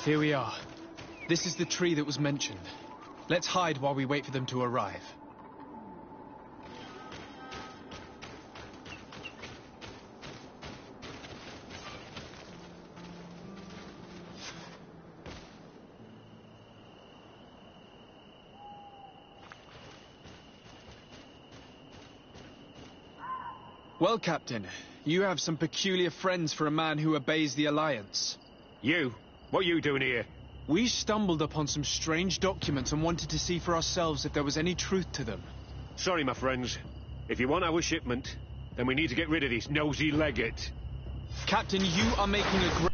Here we are. This is the tree that was mentioned. Let's hide while we wait for them to arrive. Well, Captain, you have some peculiar friends for a man who obeys the Alliance. You? What are you doing here? We stumbled upon some strange documents and wanted to see for ourselves if there was any truth to them. Sorry, my friends. If you want our shipment, then we need to get rid of this nosy legate. Captain, you are making a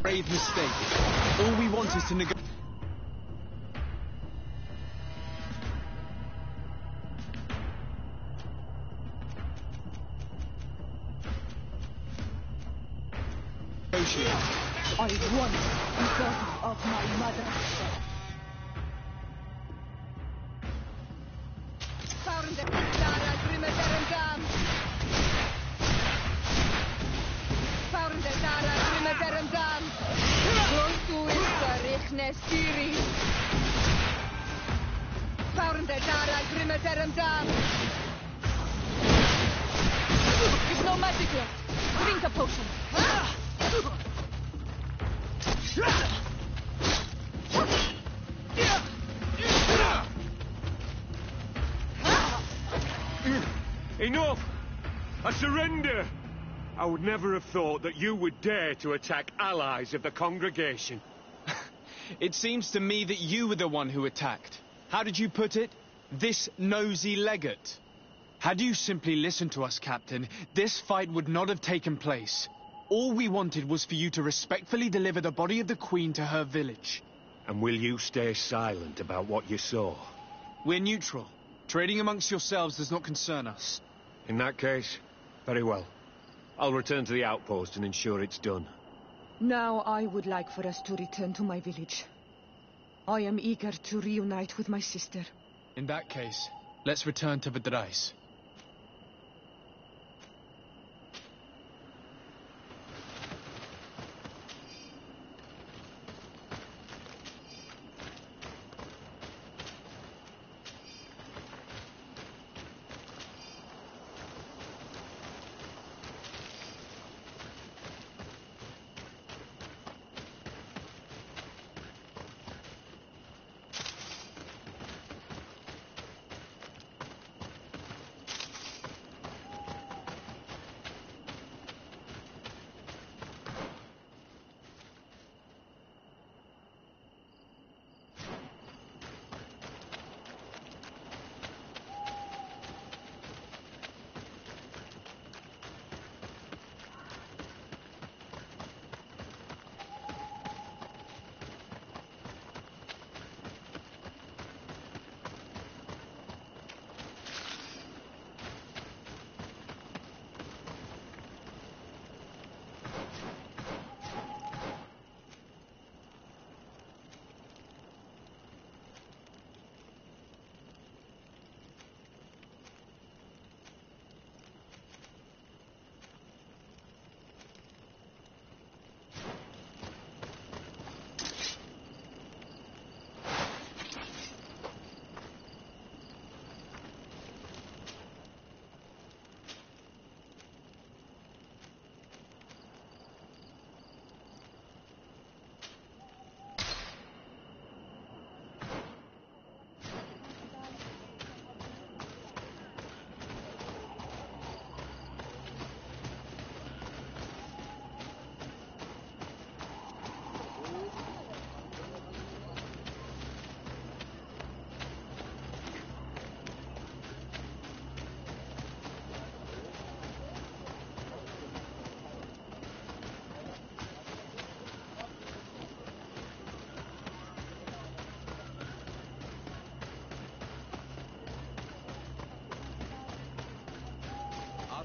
grave mistake. All we want is to negotiate. I want because of my mother. There's no magic left. Drink a potion. Enough! I surrender! I would never have thought that you would dare to attack allies of the congregation. It seems to me that you were the one who attacked. How did you put it? This nosy legate. Had you simply listened to us, Captain, this fight would not have taken place. All we wanted was for you to respectfully deliver the body of the Queen to her village. And will you stay silent about what you saw? We're neutral. Trading amongst yourselves does not concern us. In that case, very well. I'll return to the outpost and ensure it's done. Now I would like for us to return to my village. I am eager to reunite with my sister. In that case, let's return to Vidrais.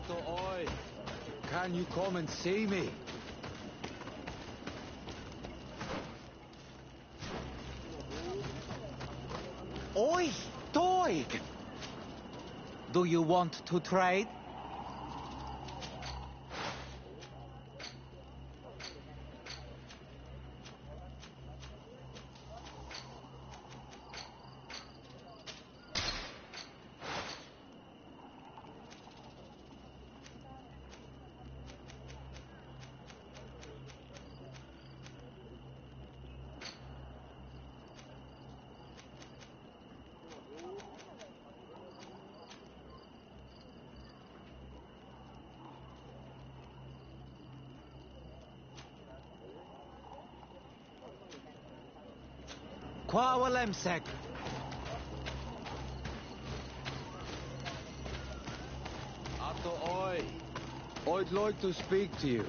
Oi, can you come and see me? Oi, Doig! Do you want to trade? Kwawalemsek. Ato oi. I'd like to speak to you.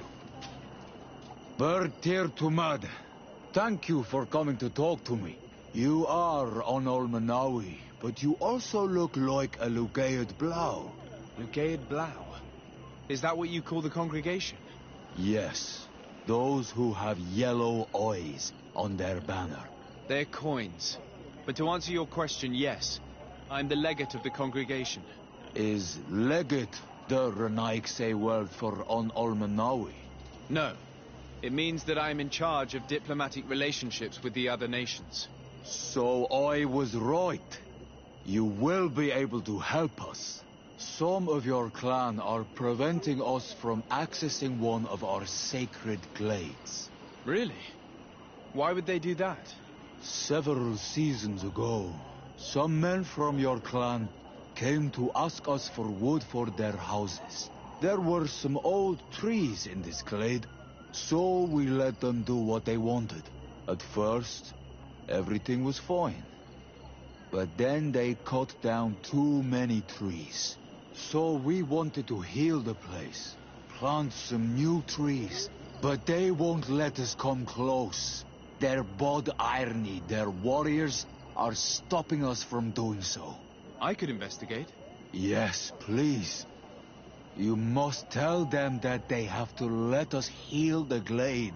Bird to mud. Thank you for coming to talk to me. You are on Olmanawi, but you also look like a Lugaid Blau. Lugaid Blau? Is that what you call the congregation? Yes. Those who have yellow eyes on their banner. They're coins. But to answer your question, yes. I'm the legate of the congregation. Is legate the Renaikse word for on Olmanawi? No. It means that I'm in charge of diplomatic relationships with the other nations. So I was right. You will be able to help us. Some of your clan are preventing us from accessing one of our sacred glades. Really? Why would they do that? Several seasons ago, some men from your clan came to ask us for wood for their houses. There were some old trees in this glade, so we let them do what they wanted. At first, everything was fine. But then they cut down too many trees. So we wanted to heal the place, plant some new trees, but they won't let us come close. Their bod irony, their warriors, are stopping us from doing so. I could investigate. Yes, please. You must tell them that they have to let us heal the glade.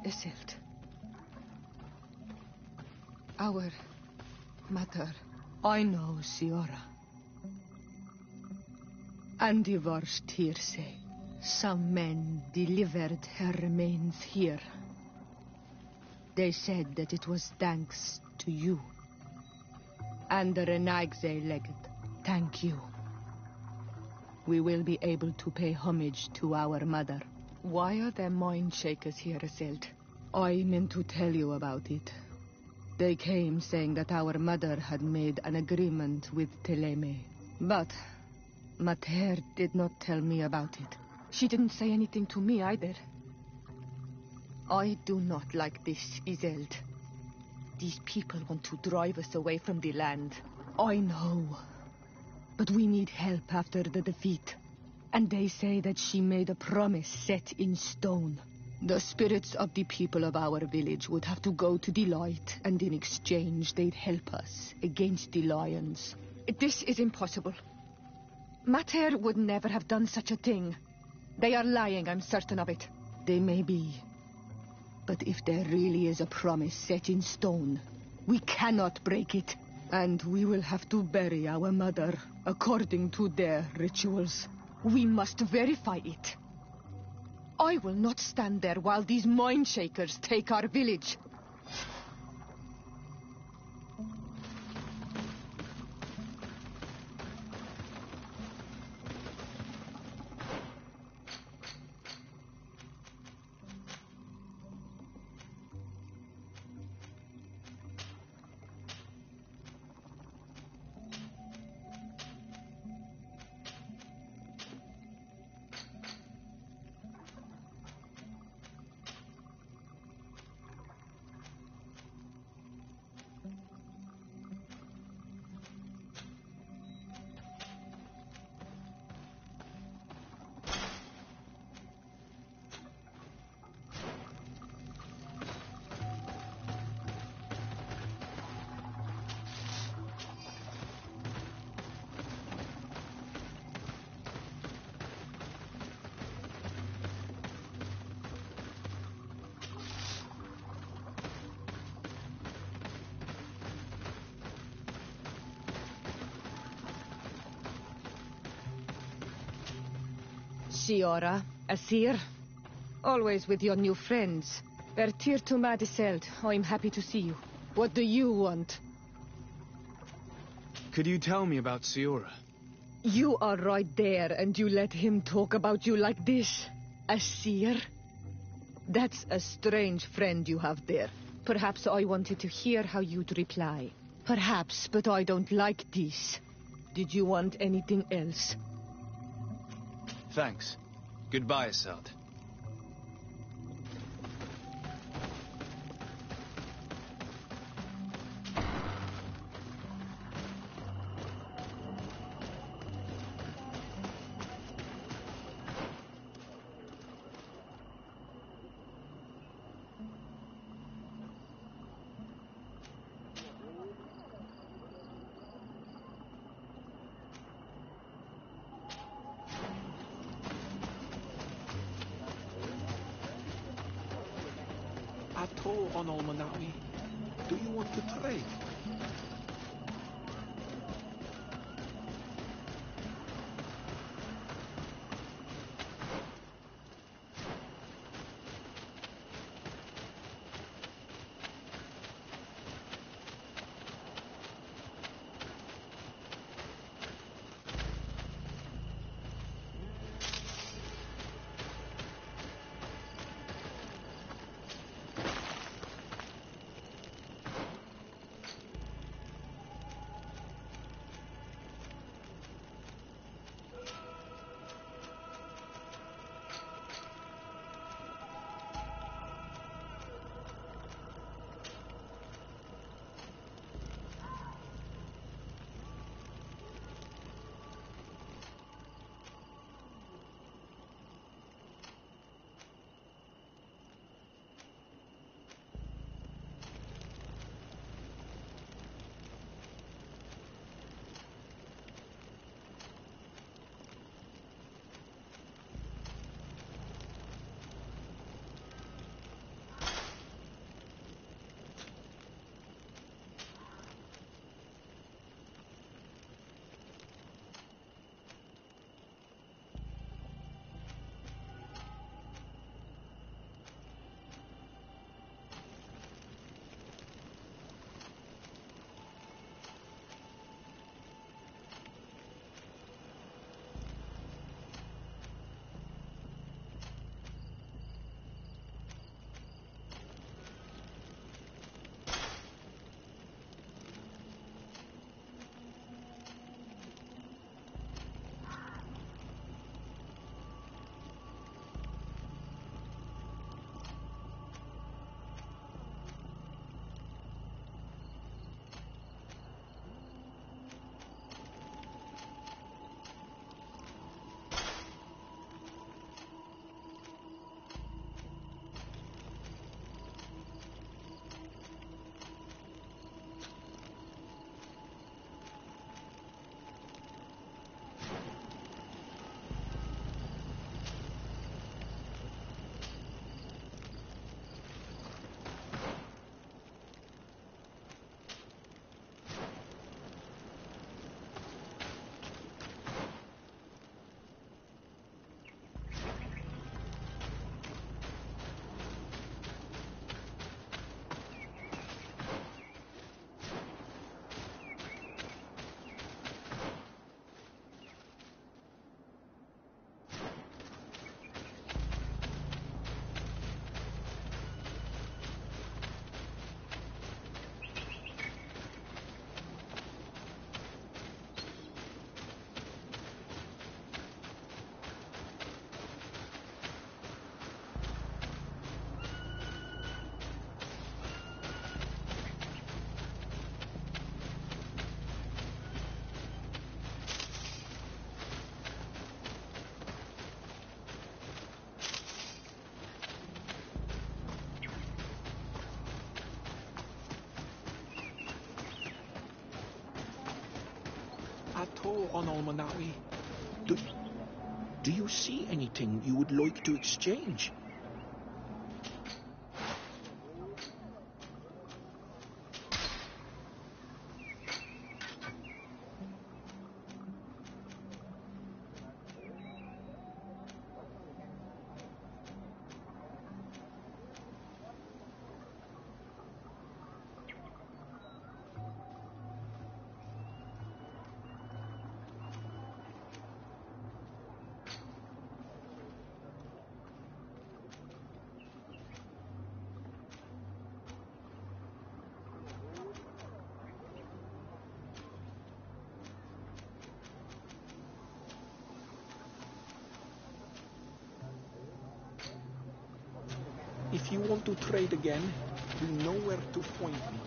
Isildt. Our mother. I know, Siora. And the worst hearsay. Some men delivered her remains here. They said that it was thanks to you. And the Renagze legate. Thank you. We will be able to pay homage to our mother. Why are there mind shakers here, Isildt? I meant to tell you about it. They came saying that our mother had made an agreement with Teleme. But Mater did not tell me about it. She didn't say anything to me either. I do not like this, Isildt. These people want to drive us away from the land. I know. But we need help after the defeat. And they say that she made a promise set in stone. The spirits of the people of our village would have to go to the light, and in exchange they'd help us against the lions. This is impossible. Mater would never have done such a thing. They are lying, I'm certain of it. They may be. But if there really is a promise set in stone, we cannot break it. And we will have to bury our mother according to their rituals. We must verify it. I will not stand there while these mind shakers take our village. Siora, Asir, always with your new friends. Bertir to Madiseld, I'm happy to see you. What do you want? Could you tell me about Siora? You are right there, and you let him talk about you like this? Asir? That's a strange friend you have there. Perhaps I wanted to hear how you'd reply. Perhaps, but I don't like this. Did you want anything else? Thanks. Goodbye, Isildt. Ato on Olmanami. Do you want to trade? at all on Almanawi. Do you see anything you would like to exchange? If you want to trade again, you know where to find me.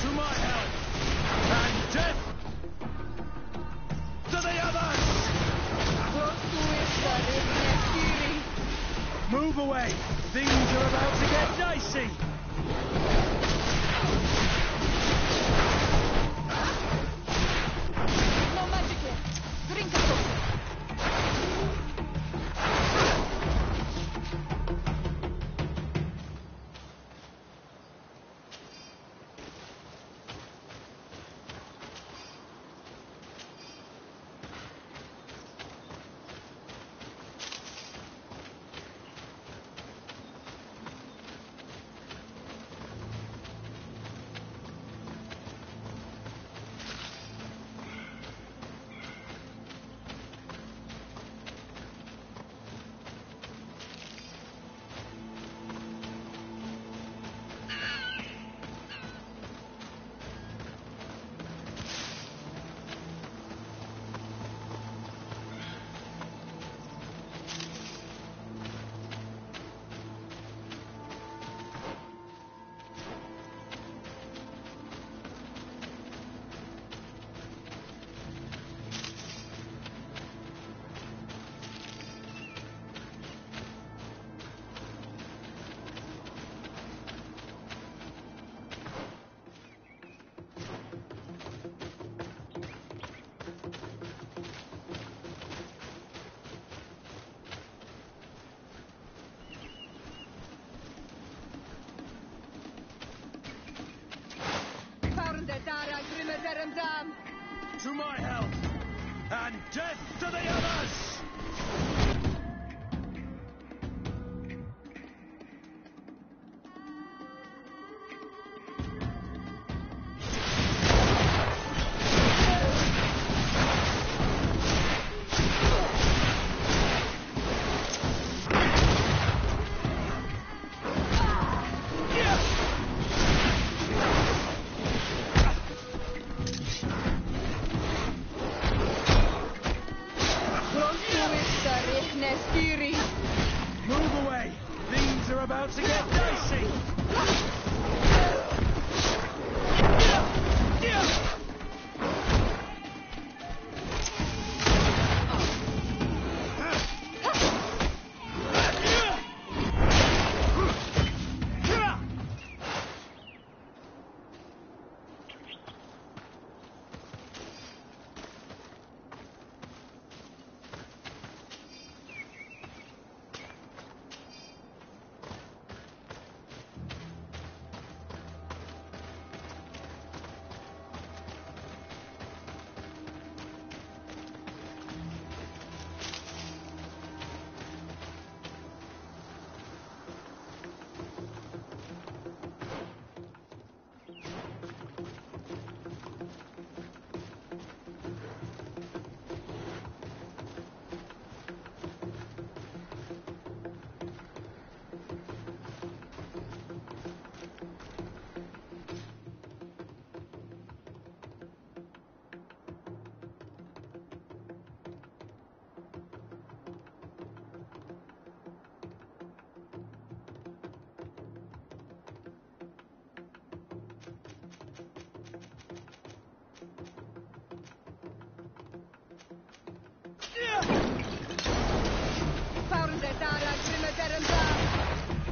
To my help! And death to the others! Move away! Things are about to get dicey! No magic here. Drink a coffee. To my help! And death to the others! Pronto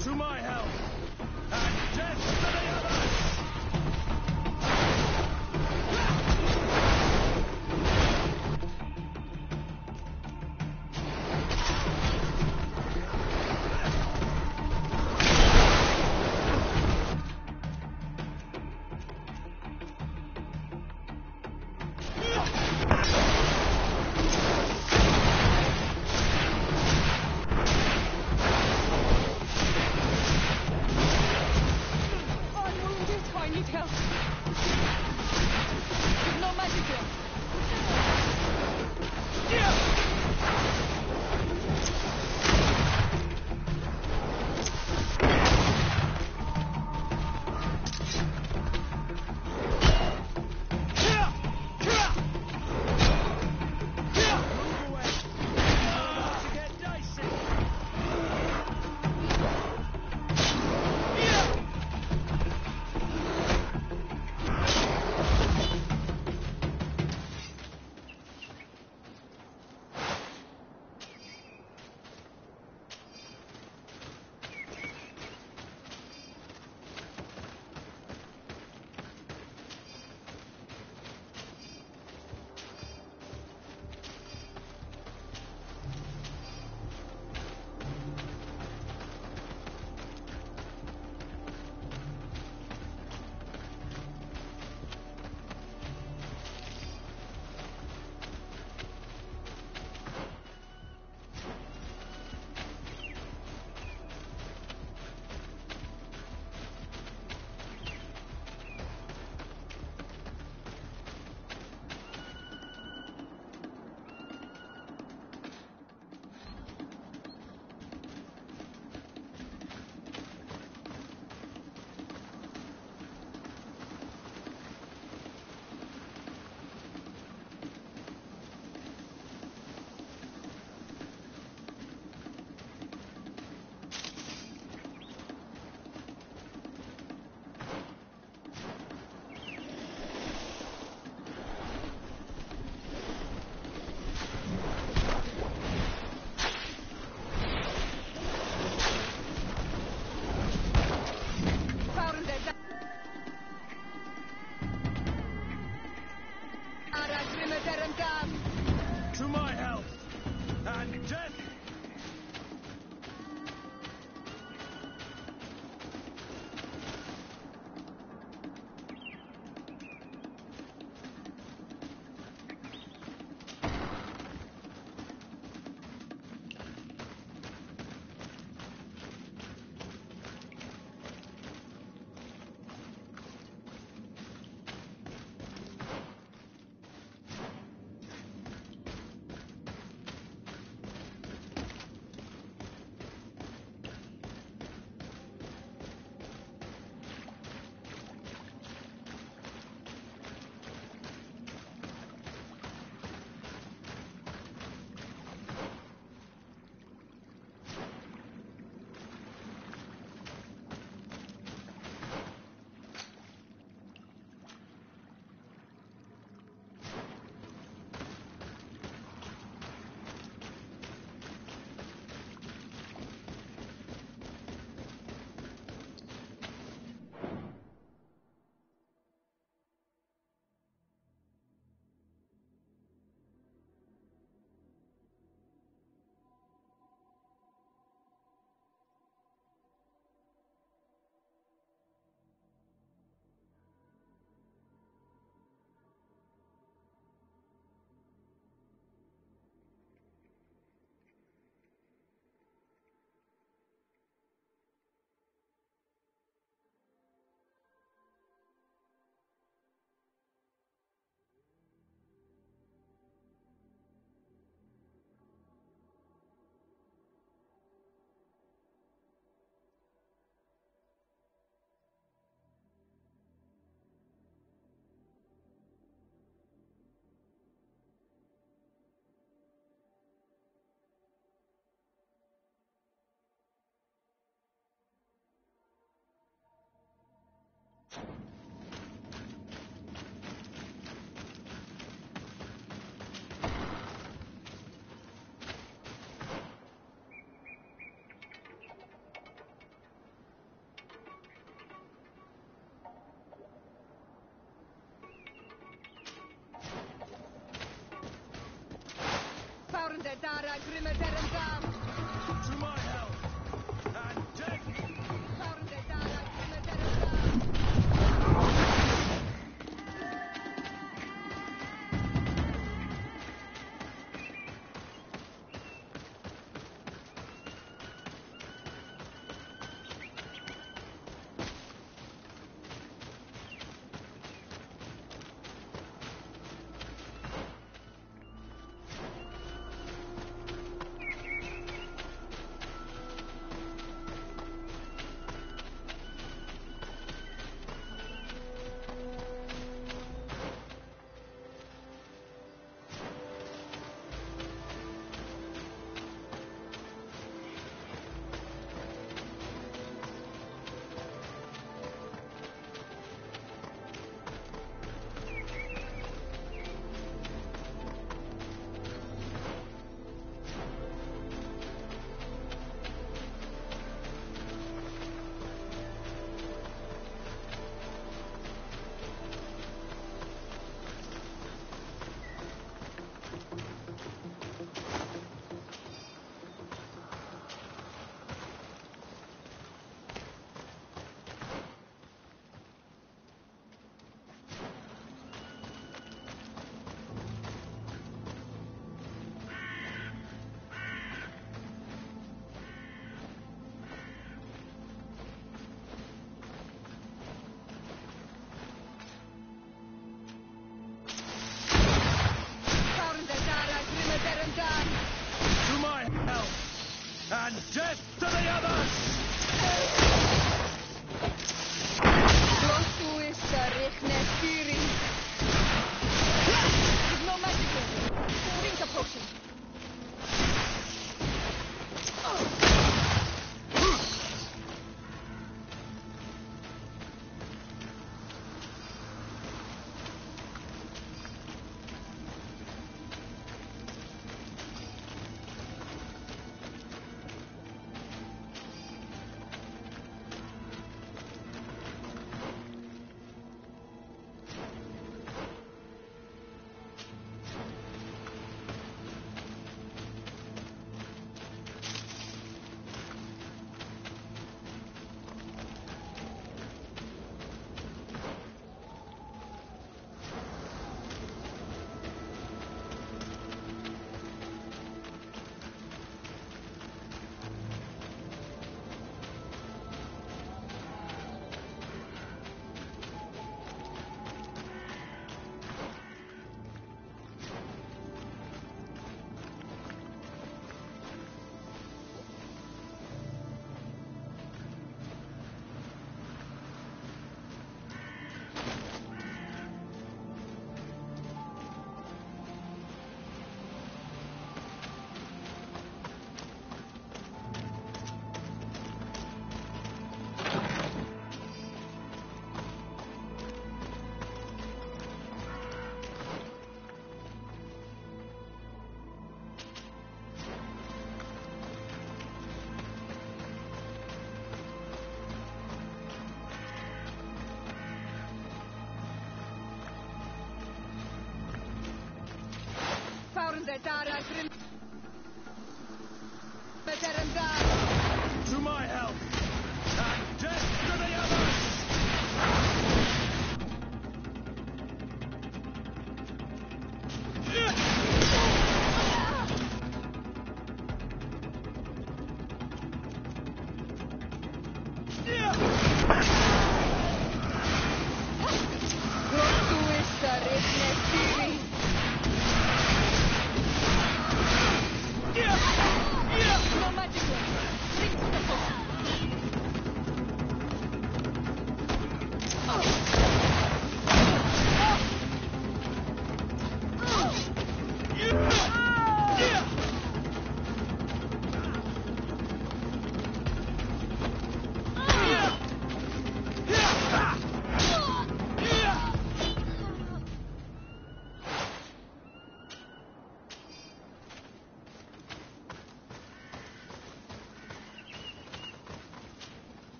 To my help! And death to the others! To my help! And take me!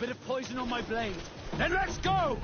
bit of poison on my blade. Then let's go!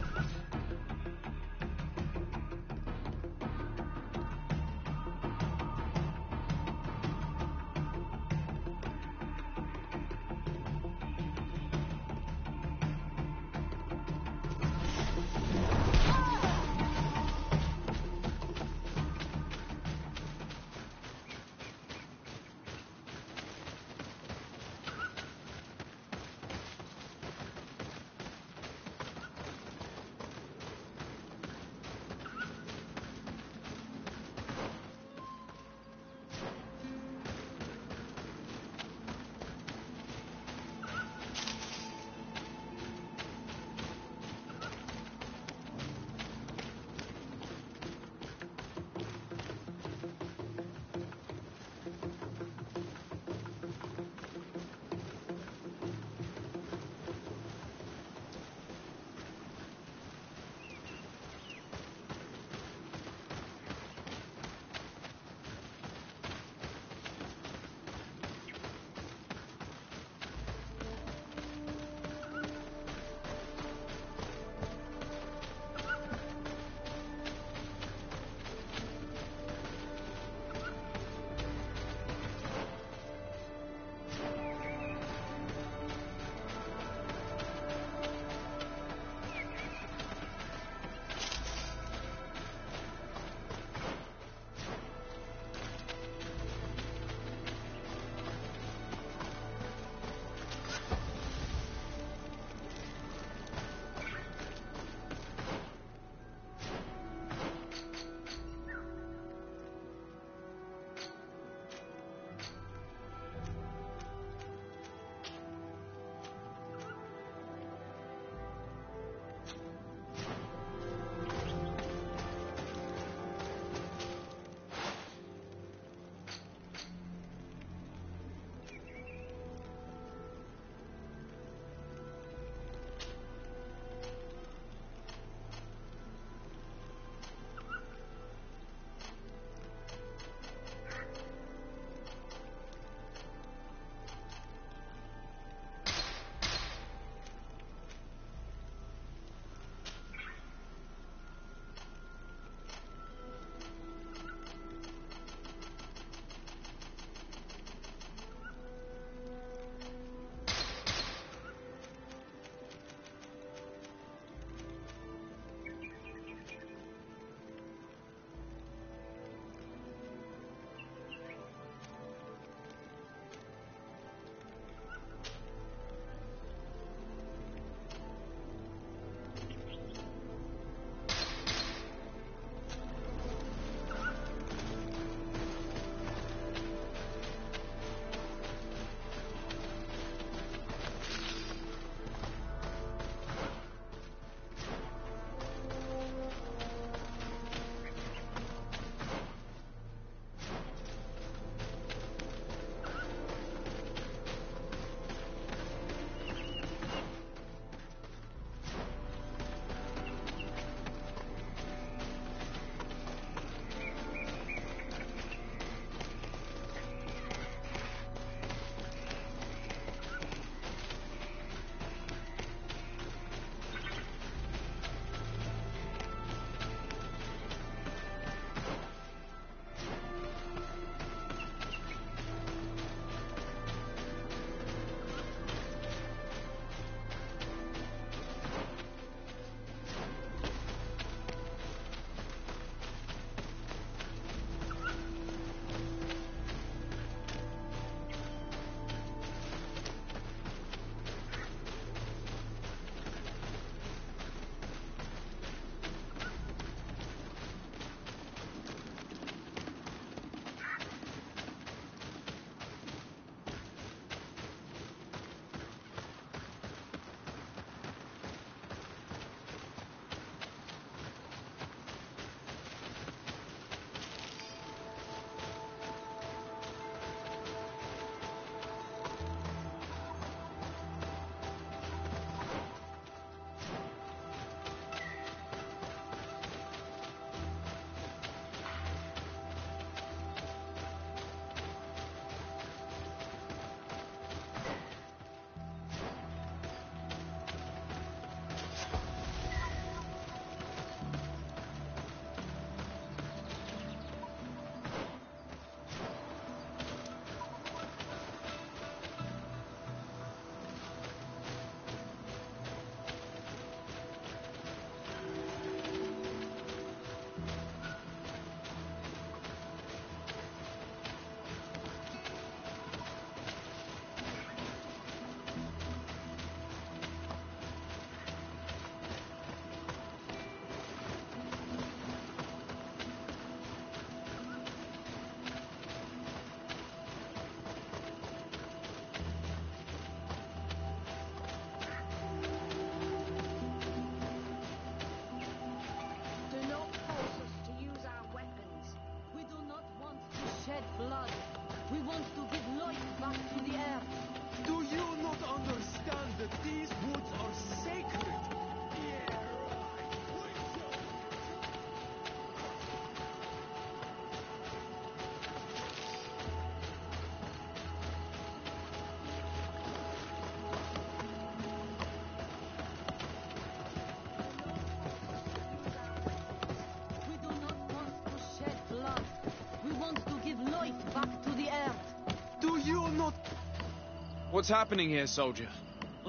What's happening here, soldier?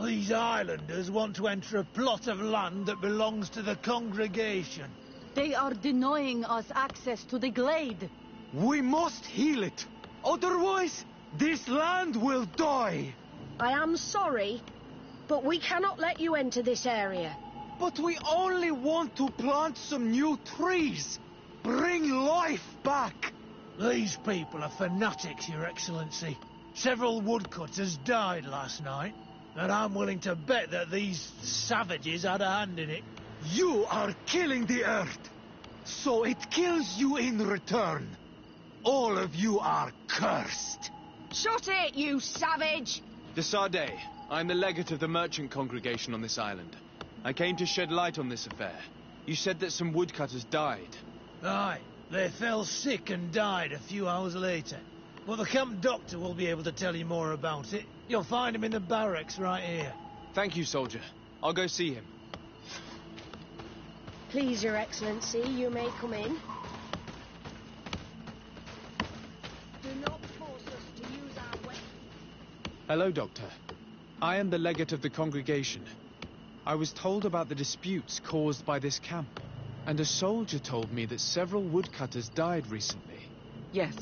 These islanders want to enter a plot of land that belongs to the congregation. They are denying us access to the glade. We must heal it. Otherwise, this land will die. I am sorry, but we cannot let you enter this area. But we only want to plant some new trees. Bring life back. These people are fanatics, Your Excellency. Several woodcutters died last night, and I'm willing to bet that these savages had a hand in it. You are killing the earth, so it kills you in return. All of you are cursed. Shut it, you savage! De Sardet, I am the legate of the merchant congregation on this island. I came to shed light on this affair. You said that some woodcutters died. Aye, they fell sick and died a few hours later. Well, the camp doctor will be able to tell you more about it. You'll find him in the barracks right here. Thank you, soldier. I'll go see him. Please, Your Excellency, you may come in. Do not force us to use our weapons. Hello, Doctor. I am the legate of the congregation. I was told about the disputes caused by this camp, and a soldier told me that several woodcutters died recently. Yes.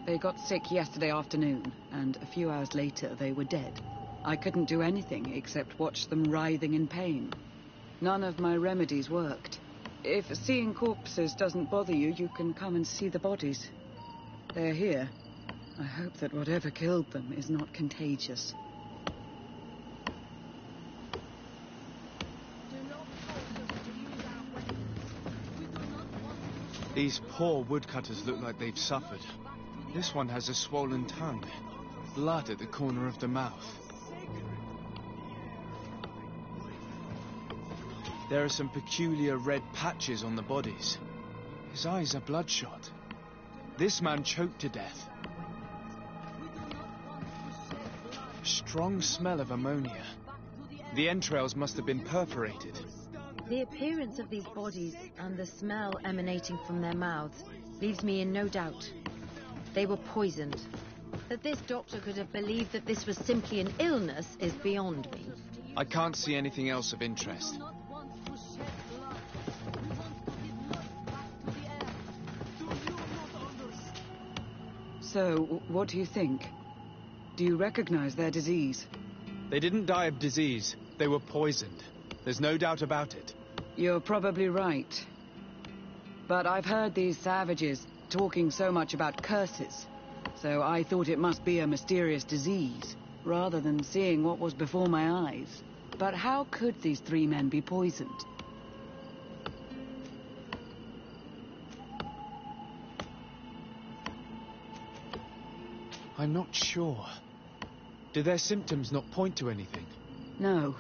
They got sick yesterday afternoon, and a few hours later they were dead. I couldn't do anything except watch them writhing in pain. None of my remedies worked. If seeing corpses doesn't bother you, you can come and see the bodies. They're here. I hope that whatever killed them is not contagious. These poor woodcutters look like they've suffered. This one has a swollen tongue, blood at the corner of the mouth. There are some peculiar red patches on the bodies. His eyes are bloodshot. This man choked to death. Strong smell of ammonia. The entrails must have been perforated. The appearance of these bodies and the smell emanating from their mouths leaves me in no doubt. They were poisoned. That this doctor could have believed that this was simply an illness is beyond me. I can't see anything else of interest. So, what do you think? Do you recognize their disease? They didn't die of disease. They were poisoned. There's no doubt about it. You're probably right. But I've heard these savages talking so much about curses, so I thought it must be a mysterious disease, rather than seeing what was before my eyes. But how could these three men be poisoned? I'm not sure. Do their symptoms not point to anything? No.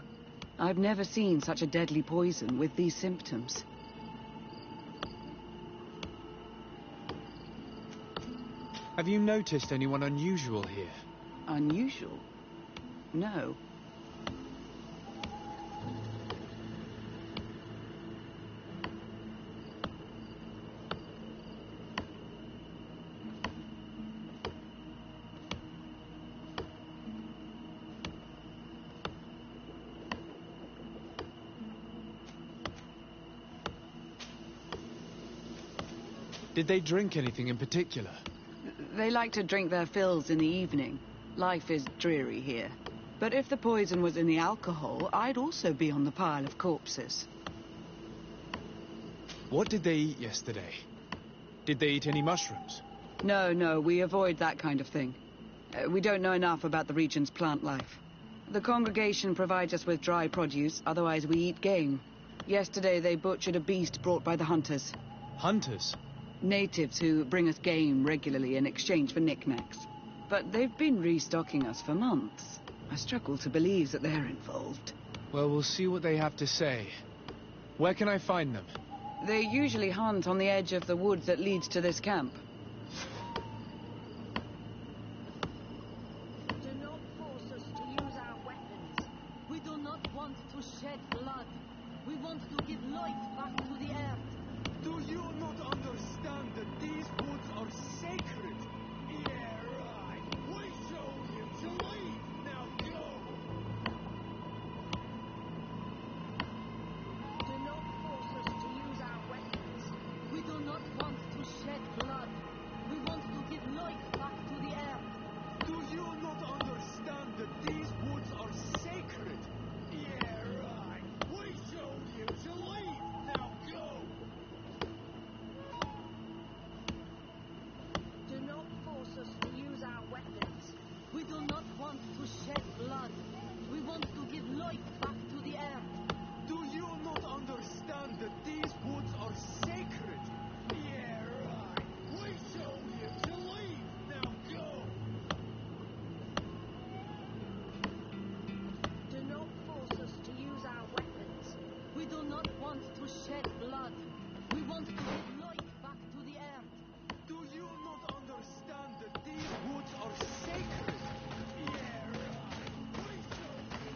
I've never seen such a deadly poison with these symptoms. Have you noticed anyone unusual here? Unusual? No. Did they drink anything in particular? They like to drink their fills in the evening. Life is dreary here. But if the poison was in the alcohol, I'd also be on the pile of corpses. What did they eat yesterday? Did they eat any mushrooms? No, we avoid that kind of thing. We don't know enough about the region's plant life. The congregation provides us with dry produce, otherwise we eat game. Yesterday they butchered a beast brought by the hunters. Hunters? Natives who bring us game regularly in exchange for knickknacks. But they've been restocking us for months. I struggle to believe that they're involved. Well, we'll see what they have to say. Where can I find them? They usually hunt on the edge of the woods that leads to this camp. Do not force us to use our weapons. We do not want to shed blood. We want to give life back to the earth. Do you not understand that these woods are sacred? Yeah, right. We showed you to leave. Now shed blood. We want to give life back to the earth. Do you not understand that these woods are sacred? Yeah, right. We show you to leave. Now go. Do not force us to use our weapons. We do not want to shed blood. We want to give life back to the earth. Do you not understand that these woods are sacred? Yeah, right. We show you.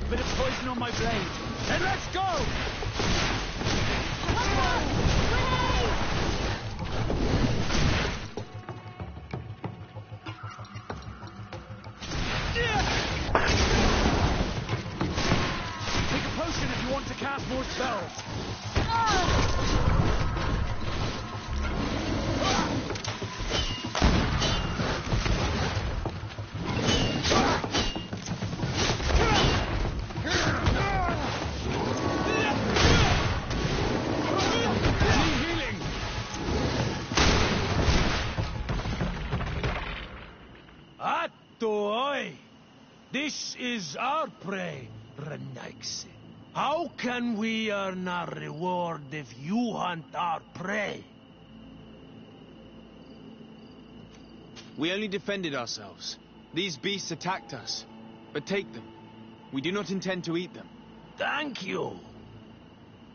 Bit of poison on my blade. Then let's go! Take a potion if you want to cast more spells. This is our prey, Renaix. How can we earn our reward if you hunt our prey? We only defended ourselves. These beasts attacked us. But take them. We do not intend to eat them. Thank you.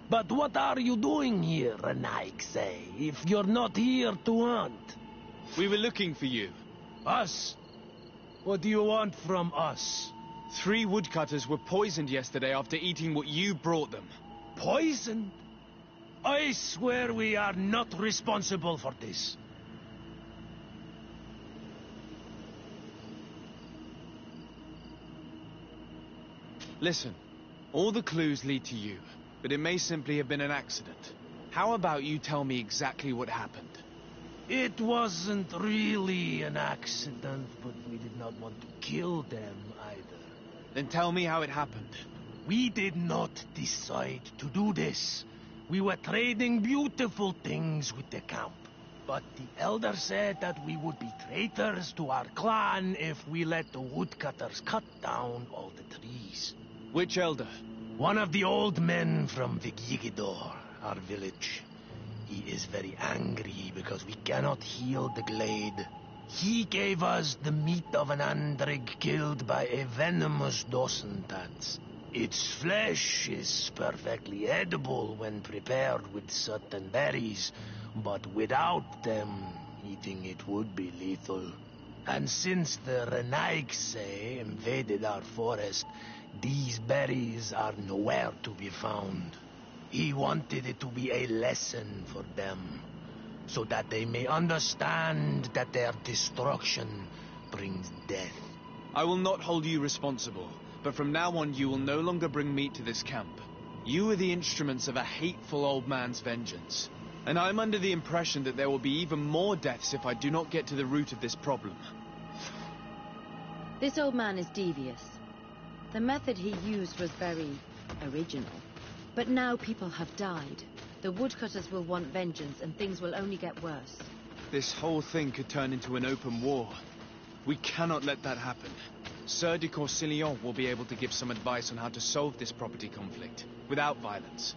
But what are you doing here, Renaix, if you're not here to hunt? We were looking for you. Us? What do you want from us? 3 woodcutters were poisoned yesterday after eating what you brought them. Poisoned? I swear we are not responsible for this. Listen, all the clues lead to you, but it may simply have been an accident. How about you tell me exactly what happened? It wasn't really an accident, but we did not want to kill them either. Then tell me how it happened. We did not decide to do this. We were trading beautiful things with the camp. But the elder said that we would be traitors to our clan if we let the woodcutters cut down all the trees. Which elder? One of the old men from Vigigidor, our village. He is very angry because we cannot heal the glade. He gave us the meat of an andrig killed by a venomous Dosentats. Its flesh is perfectly edible when prepared with certain berries, but without them, eating it would be lethal. And since the Renaix invaded our forest, these berries are nowhere to be found. He wanted it to be a lesson for them, so that they may understand that their destruction brings death. I will not hold you responsible, but from now on you will no longer bring meat to this camp. You are the instruments of a hateful old man's vengeance, and I'm under the impression that there will be even more deaths if I do not get to the root of this problem. This old man is devious. The method he used was very original. But now people have died. The woodcutters will want vengeance, and things will only get worse. This whole thing could turn into an open war. We cannot let that happen. Sir de Corsillon will be able to give some advice on how to solve this property conflict, without violence.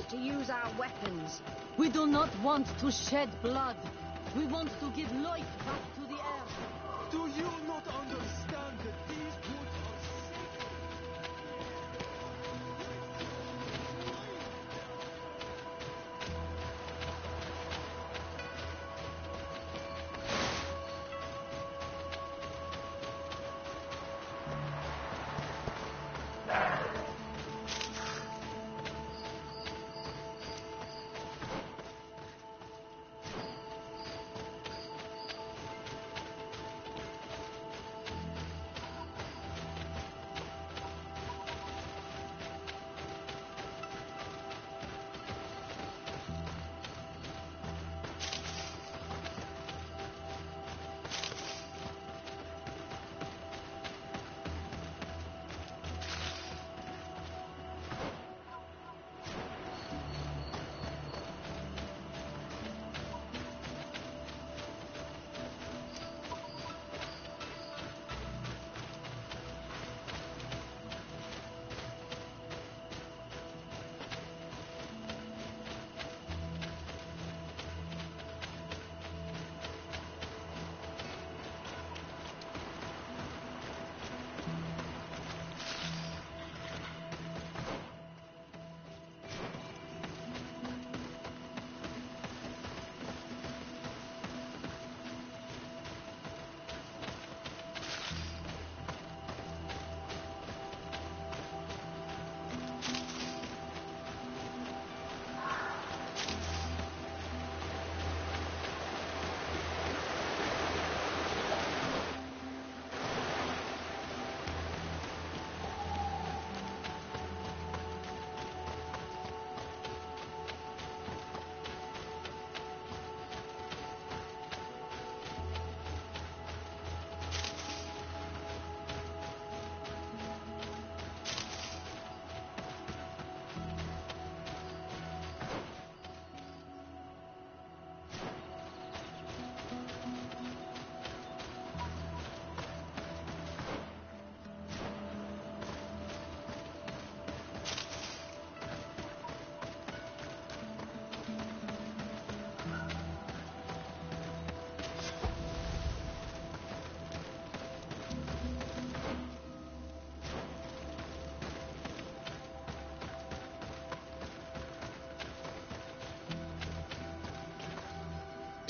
To use our weapons. We do not want to shed blood. We want to give life back to the earth. Do you not understand that these woods are sacred?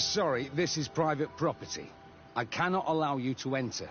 Sorry, this is private property. I cannot allow you to enter.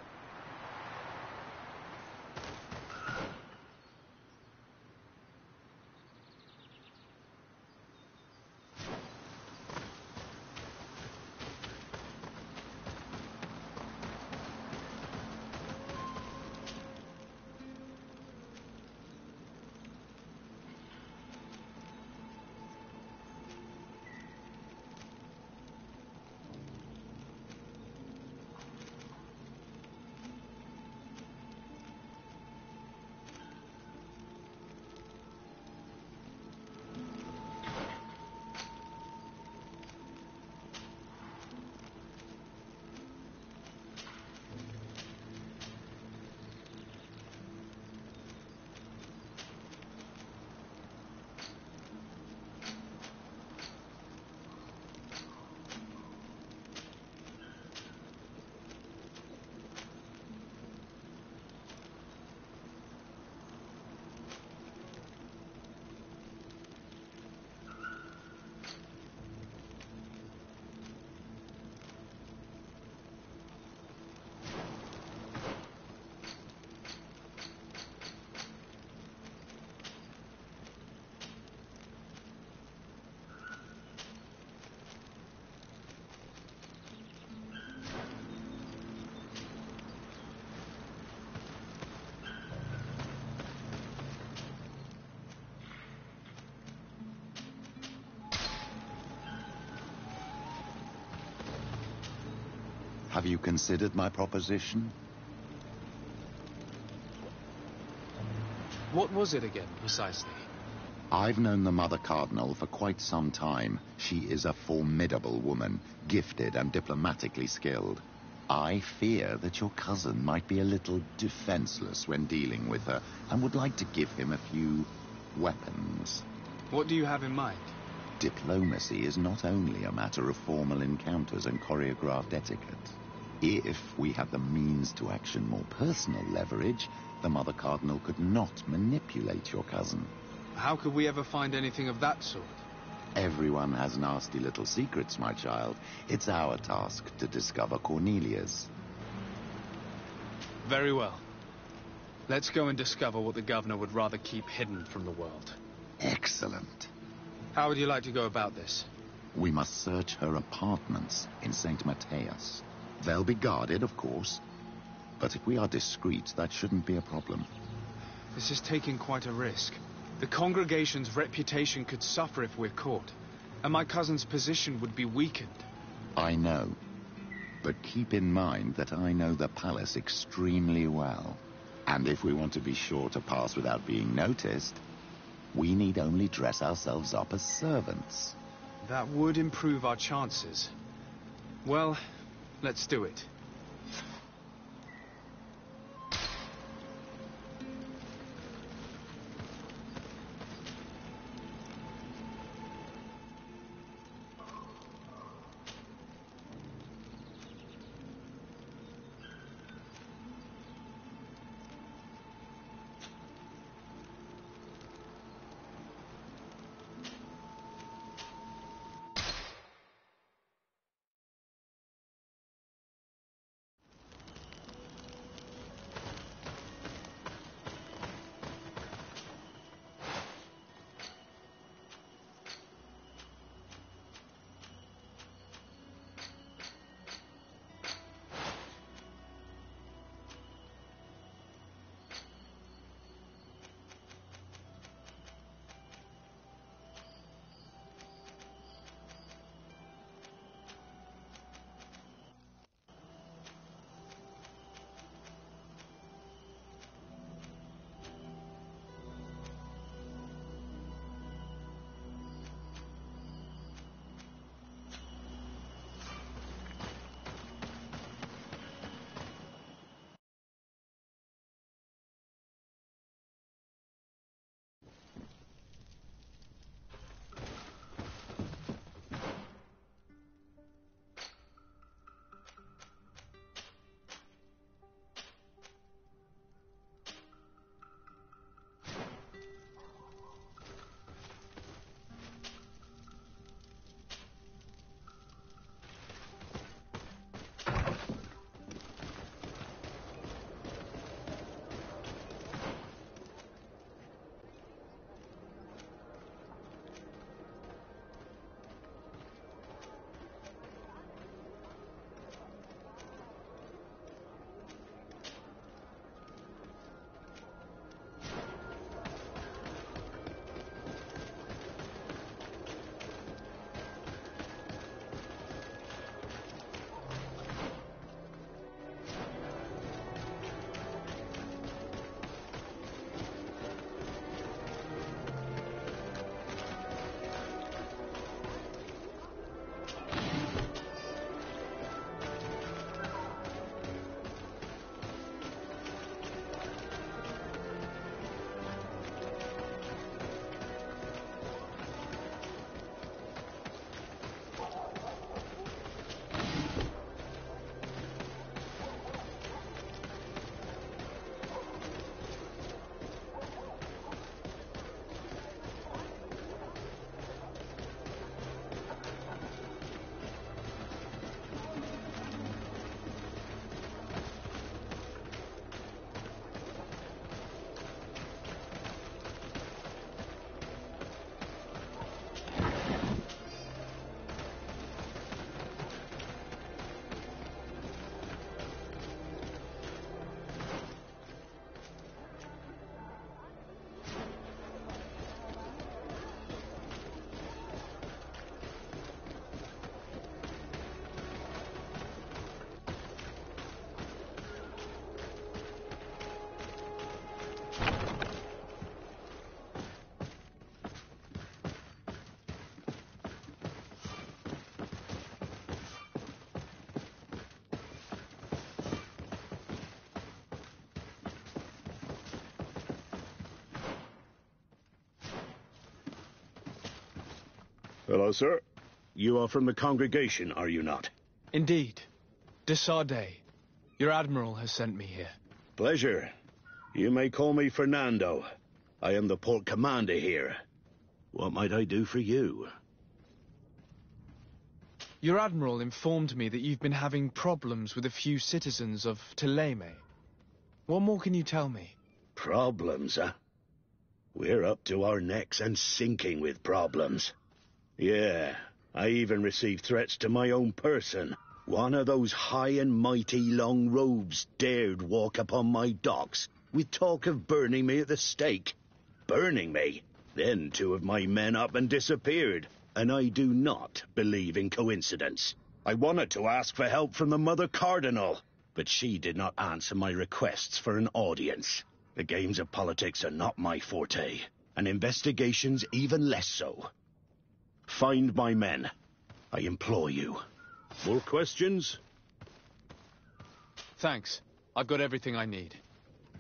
Have you considered my proposition? What was it again, precisely? I've known the Mother Cardinal for quite some time. She is a formidable woman, gifted and diplomatically skilled. I fear that your cousin might be a little defenseless when dealing with her, and would like to give him a few weapons. What do you have in mind? Diplomacy is not only a matter of formal encounters and choreographed etiquette. If we had the means to action more personal leverage, the Mother Cardinal could not manipulate your cousin. How could we ever find anything of that sort? Everyone has nasty little secrets, my child. It's our task to discover Cornelia's. Very well. Let's go and discover what the governor would rather keep hidden from the world. Excellent. How would you like to go about this? We must search her apartments in St. Matthias. They'll be guarded, of course. But if we are discreet, that shouldn't be a problem. This is taking quite a risk. The congregation's reputation could suffer if we're caught, and my cousin's position would be weakened. I know. But keep in mind that I know the palace extremely well. And if we want to be sure to pass without being noticed, we need only dress ourselves up as servants. That would improve our chances. Well, let's do it. Hello, sir. You are from the congregation, are you not? Indeed. De Sardet. Your admiral has sent me here. Pleasure. You may call me Fernando. I am the port commander here. What might I do for you? Your admiral informed me that you've been having problems with a few citizens of Teleme. What more can you tell me? Problems, huh? We're up to our necks and sinking with problems. Yeah, I even received threats to my own person. One of those high and mighty long robes dared walk upon my docks with talk of burning me at the stake. Burning me? Then 2 of my men up and disappeared, and I do not believe in coincidence. I wanted to ask for help from the Mother Cardinal, but she did not answer my requests for an audience. The games of politics are not my forte, and investigations even less so. Find my men. I implore you. More questions? Thanks. I've got everything I need.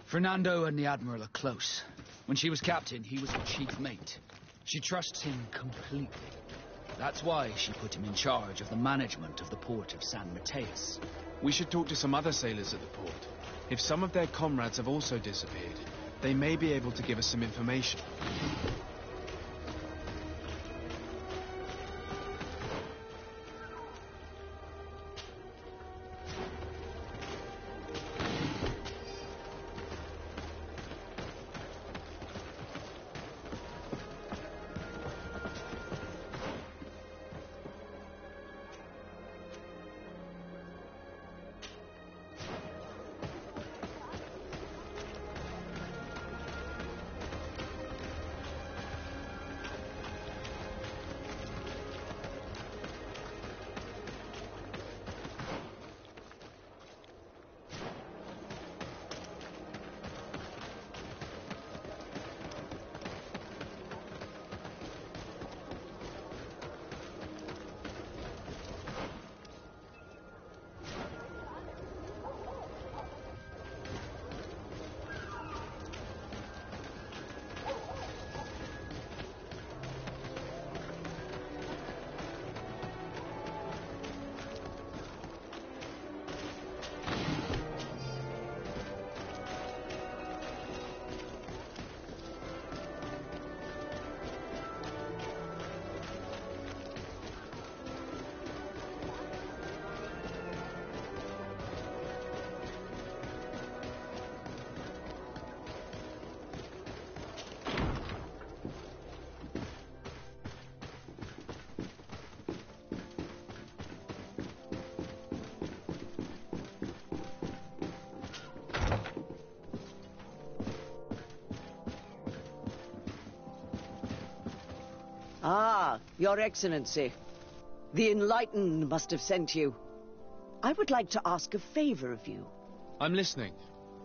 Fernando and the Admiral are close. When she was captain, he was her chief mate. She trusts him completely. That's why she put him in charge of the management of the port of San Mateus. We should talk to some other sailors at the port. If some of their comrades have also disappeared, they may be able to give us some information. Ah, Your Excellency. The Enlightened must have sent you. I would like to ask a favor of you. I'm listening.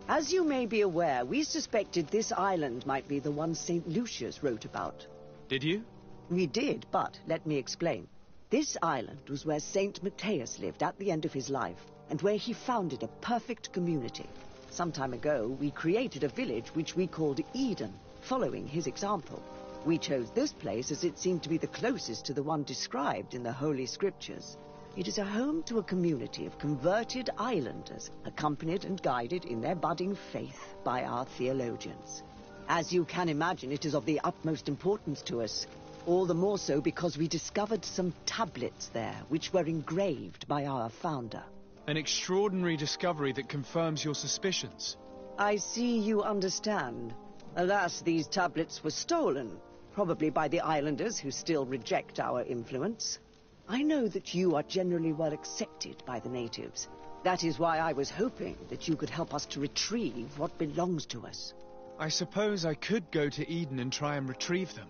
As you may be aware, we suspected this island might be the one St. Lucius wrote about. Did you? We did, but let me explain. This island was where St. Mateus lived at the end of his life, and where he founded a perfect community. Some time ago, we created a village which we called Eden, following his example. We chose this place as it seemed to be the closest to the one described in the Holy Scriptures. It is a home to a community of converted islanders, accompanied and guided in their budding faith by our theologians. As you can imagine, it is of the utmost importance to us, all the more so because we discovered some tablets there, which were engraved by our founder. An extraordinary discovery that confirms your suspicions. I see you understand. Alas, these tablets were stolen, probably by the islanders who still reject our influence. I know that you are generally well accepted by the natives. That is why I was hoping that you could help us to retrieve what belongs to us. I suppose I could go to Eden and try and retrieve them.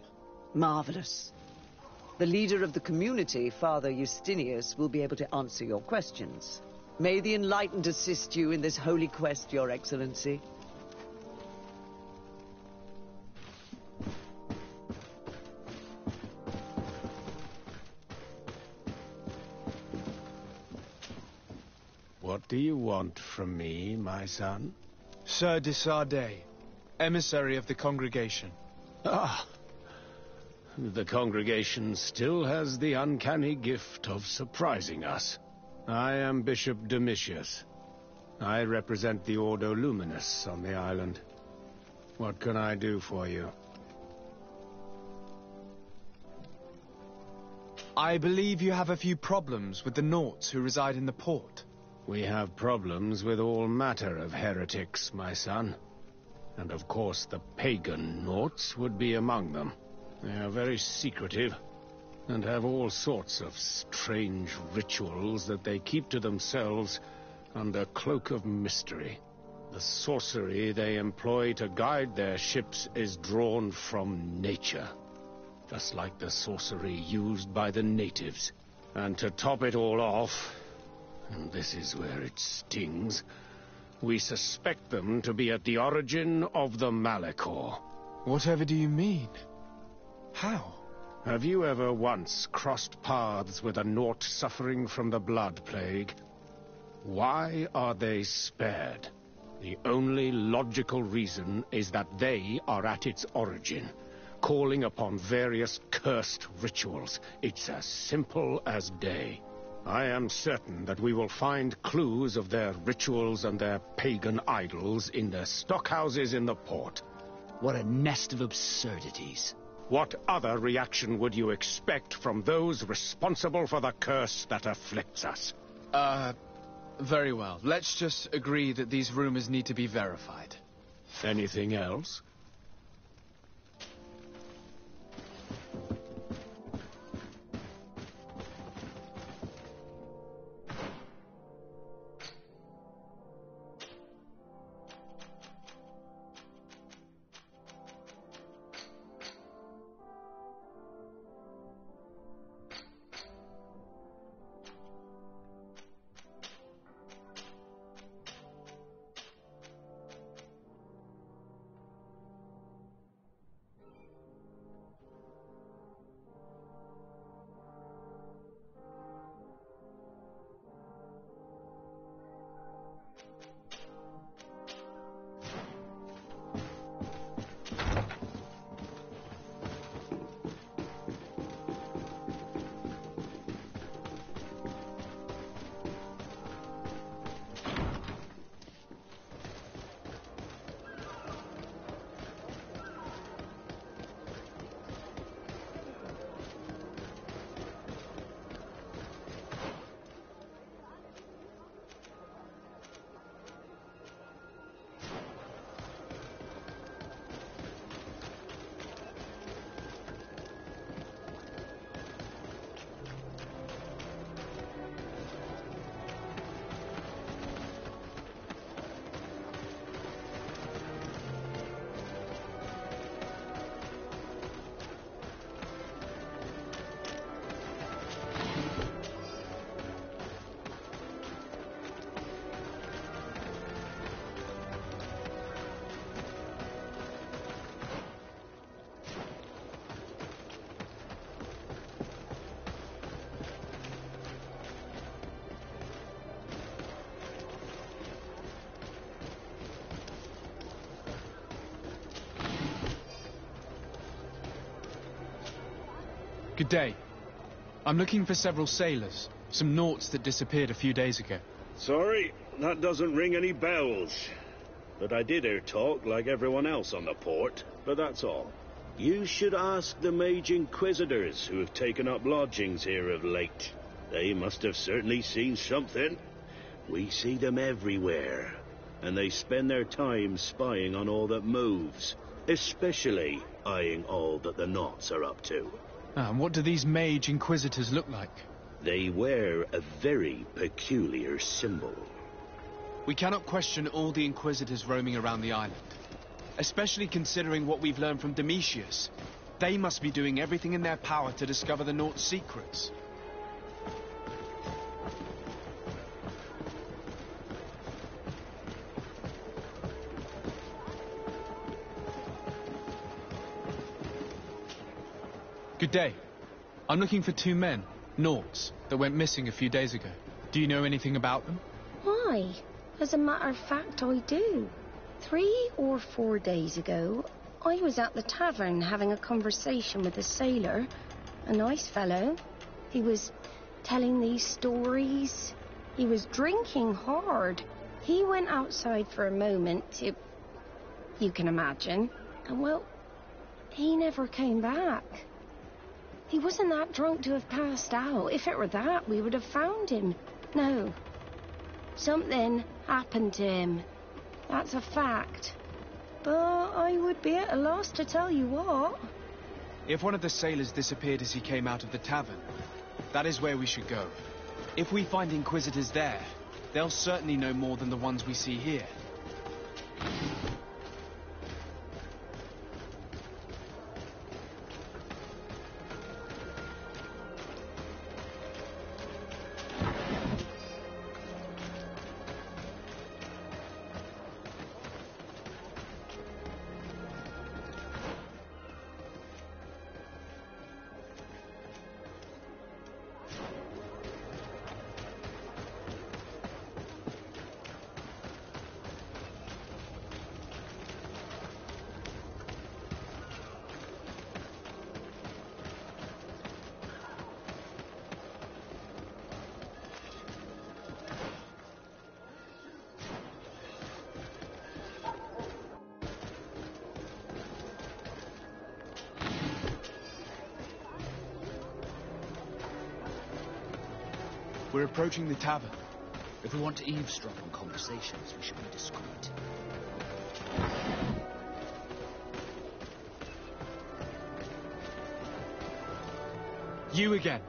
Marvelous. The leader of the community, Father Justinius, will be able to answer your questions. May the Enlightened assist you in this holy quest, Your Excellency. What do you want from me, my son? Sir de Sardet, emissary of the congregation. Ah, the congregation still has the uncanny gift of surprising us. I am Bishop Domitius. I represent the Ordo Luminous on the island. What can I do for you? I believe you have a few problems with the Nauts who reside in the port. We have problems with all matter of heretics, my son. And of course the pagan Nauts would be among them. They are very secretive, and have all sorts of strange rituals that they keep to themselves under cloak of mystery. The sorcery they employ to guide their ships is drawn from nature, just like the sorcery used by the natives. And to top it all off, and this is where it stings, we suspect them to be at the origin of the Malachor. Whatever do you mean? How? Have you ever once crossed paths with a Naut suffering from the blood plague? Why are they spared? The only logical reason is that they are at its origin, calling upon various cursed rituals. It's as simple as day. I am certain that we will find clues of their rituals and their pagan idols in their stockhouses in the port. What a nest of absurdities. What other reaction would you expect from those responsible for the curse that afflicts us? Very well. Let's just agree that these rumors need to be verified. Anything else? Good day. I'm looking for several sailors. Some Nauts that disappeared a few days ago. Sorry, that doesn't ring any bells. But I did hear talk like everyone else on the port, but that's all. You should ask the Mage Inquisitors who have taken up lodgings here of late. They must have certainly seen something. We see them everywhere, and they spend their time spying on all that moves, especially eyeing all that the Nauts are up to. And what do these Mage Inquisitors look like? They wear a very peculiar symbol. We cannot question all the Inquisitors roaming around the island. Especially considering what we've learned from Domitius. They must be doing everything in their power to discover the Naut's secrets. Good day. I'm looking for two men, Nauts, that went missing a few days ago. Do you know anything about them? Why? As a matter of fact, I do. 3 or 4 days ago, I was at the tavern having a conversation with a sailor. A nice fellow. He was telling these stories. He was drinking hard. He went outside for a moment to... You can imagine. And, well, he never came back. He wasn't that drunk to have passed out. If it were that, we would have found him. No. Something happened to him. That's a fact. But I would be at a loss to tell you what. If one of the sailors disappeared as he came out of the tavern, that is where we should go. If we find Inquisitors there, they'll certainly know more than the ones we see here. We're approaching the tavern. If we want to eavesdrop on conversations, we should be discreet. You again.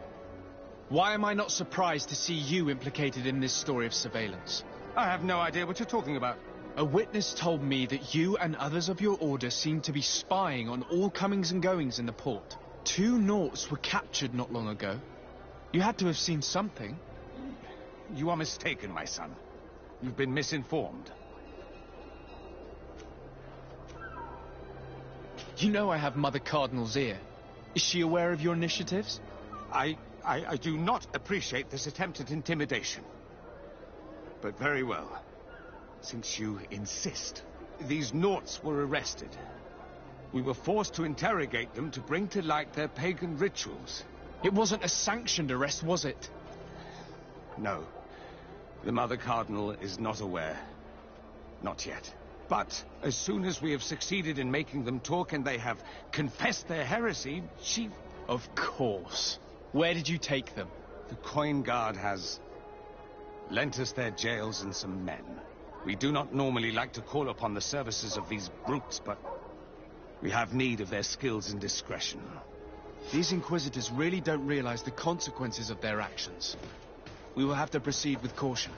Why am I not surprised to see you implicated in this story of surveillance? I have no idea what you're talking about. A witness told me that you and others of your order seem to be spying on all comings and goings in the port. 2 Nauts were captured not long ago. You had to have seen something. You are mistaken, my son. You've been misinformed. You know I have Mother Cardinal's ear. Is she aware of your initiatives? I do not appreciate this attempt at intimidation. But very well. Since you insist, these Nauts were arrested. We were forced to interrogate them to bring to light their pagan rituals. It wasn't a sanctioned arrest, was it? No. The Mother Cardinal is not aware. Not yet. But as soon as we have succeeded in making them talk and they have confessed their heresy, she... Of course. Where did you take them? The Coin Guard has lent us their jails and some men. We do not normally like to call upon the services of these brutes, but we have need of their skills and discretion. These Inquisitors really don't realize the consequences of their actions. We will have to proceed with caution.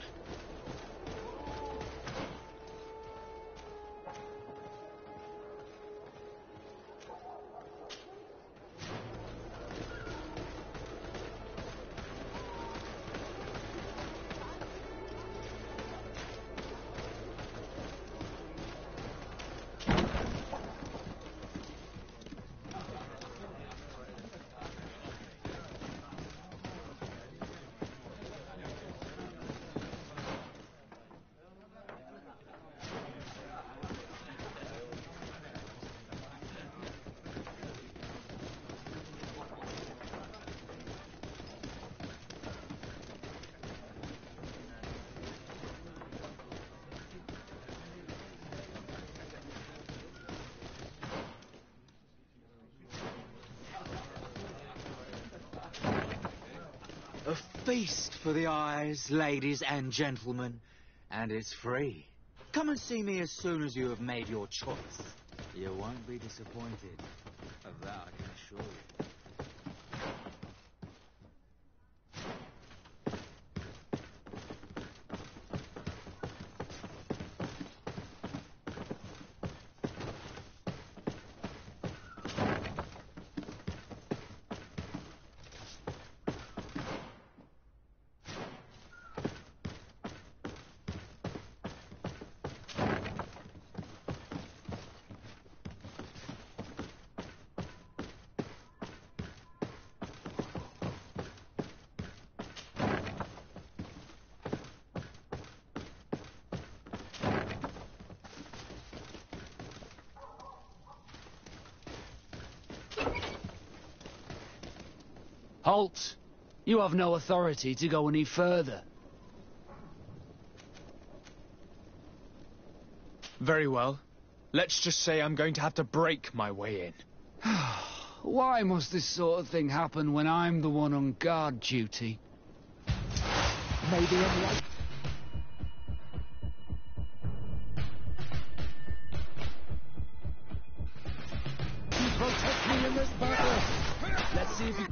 A feast for the eyes, ladies and gentlemen, and it's free. Come and see me as soon as you have made your choice. You won't be disappointed. Of that I can assure you. Halt! You have no authority to go any further. Very well. Let's just say I'm going to have to break my way in. Why must this sort of thing happen when I'm the one on guard duty? Maybe I'm right. You protect me in this battle. Let's see if you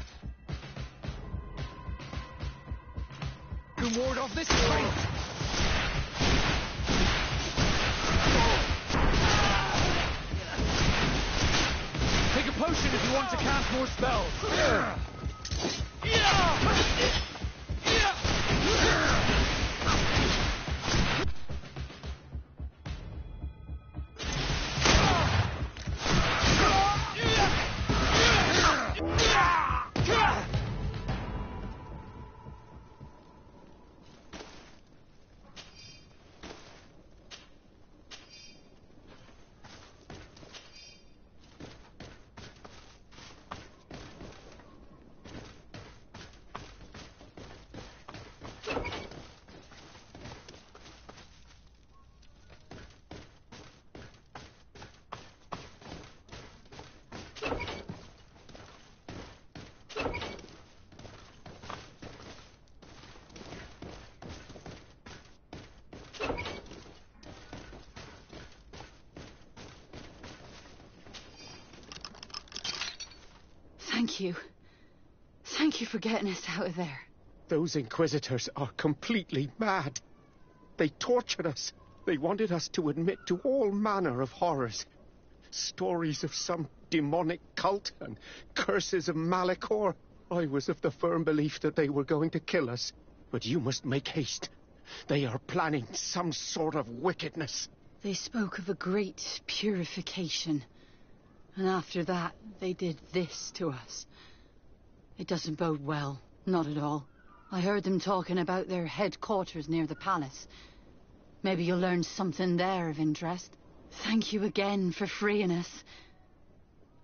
can ward off this fight. Take a potion if you want to cast more spells. Thank you. Thank you for getting us out of there. Those Inquisitors are completely mad. They tortured us. They wanted us to admit to all manner of horrors. Stories of some demonic cult and curses of Malachor. I was of the firm belief that they were going to kill us. But you must make haste. They are planning some sort of wickedness. They spoke of a great purification. And after that, they did this to us. It doesn't bode well. Not at all. I heard them talking about their headquarters near the palace. Maybe you'll learn something there of interest. Thank you again for freeing us.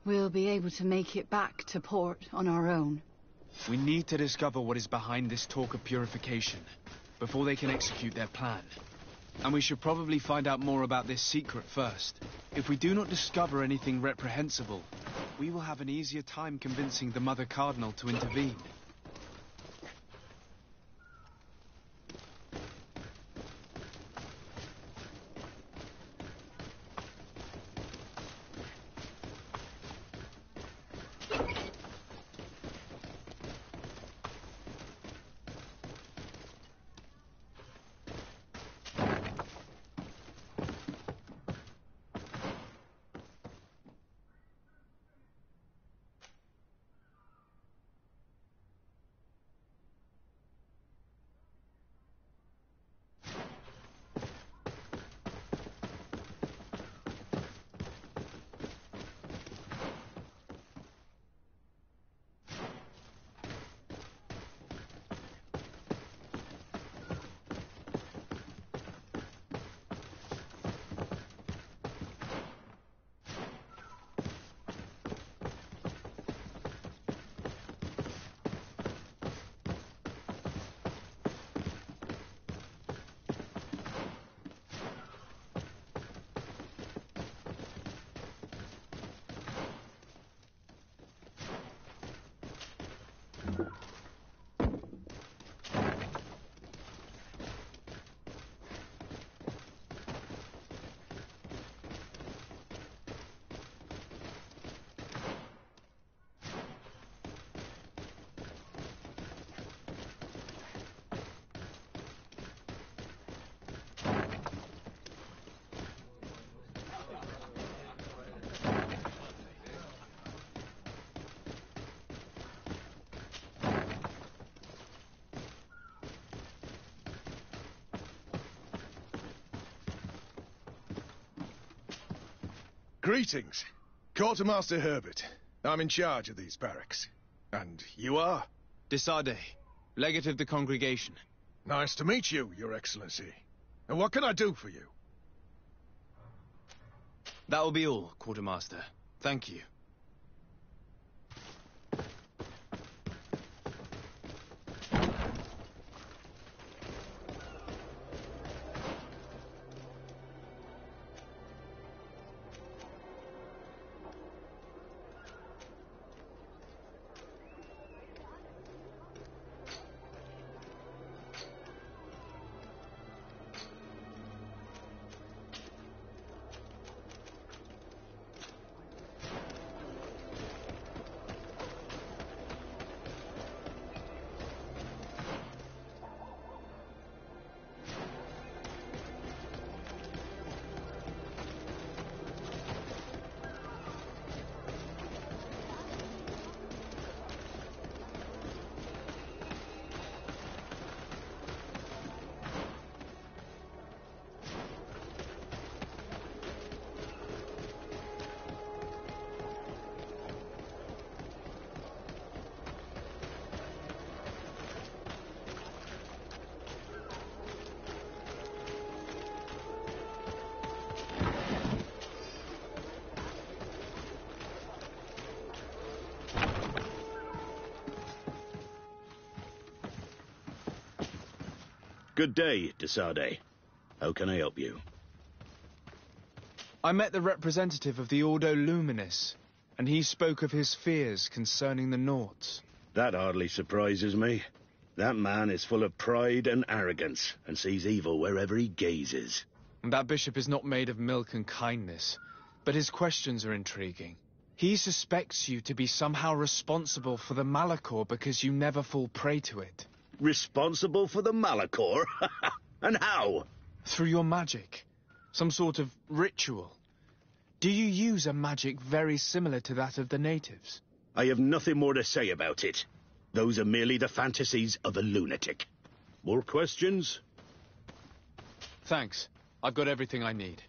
We'll be able to make it back to port on our own. We need to discover what is behind this talk of purification before they can execute their plan. And we should probably find out more about this secret first. If we do not discover anything reprehensible, we will have an easier time convincing the Mother Cardinal to intervene. Greetings. Quartermaster Herbert. I'm in charge of these barracks. And you are? Desade, legate of the congregation. Nice to meet you, Your Excellency. And what can I do for you? That will be all, Quartermaster. Thank you. Good day, Desade. How can I help you? I met the representative of the Ordo Luminis, and he spoke of his fears concerning the Nauts. That hardly surprises me. That man is full of pride and arrogance, and sees evil wherever he gazes. And that bishop is not made of milk and kindness, but his questions are intriguing. He suspects you to be somehow responsible for the Malachor because you never fall prey to it. Responsible for the Malachor? And how? Through your magic. Some sort of ritual. Do you use a magic very similar to that of the natives? I have nothing more to say about it. Those are merely the fantasies of a lunatic. More questions? Thanks. I've got everything I need.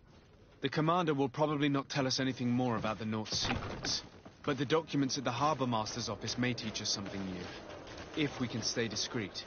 The commander will probably not tell us anything more about the North's secrets, but the documents at the Harbour Master's office may teach us something new, if we can stay discreet.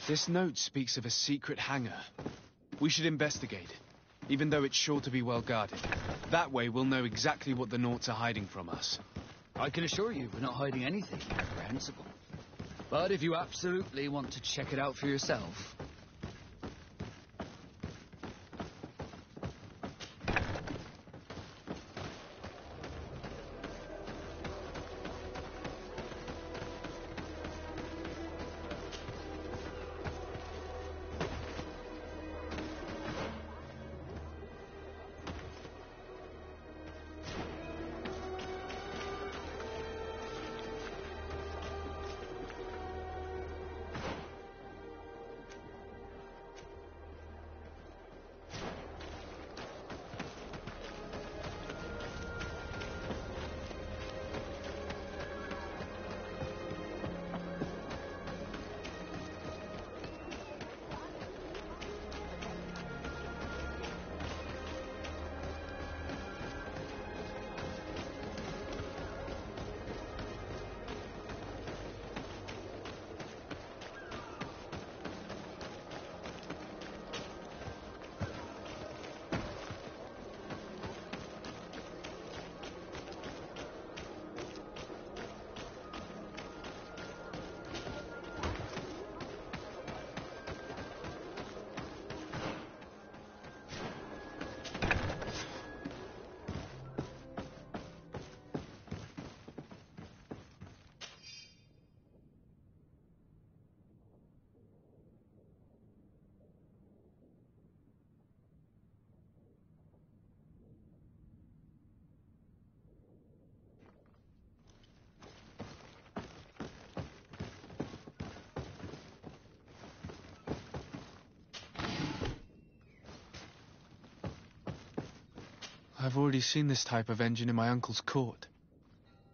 This note speaks of a secret hangar. We should investigate, even though it's sure to be well guarded. That way we'll know exactly what the Naughts are hiding from us. I can assure you we're not hiding anything reprehensible. But if you absolutely want to check it out for yourself... I've already seen this type of engine in my uncle's court.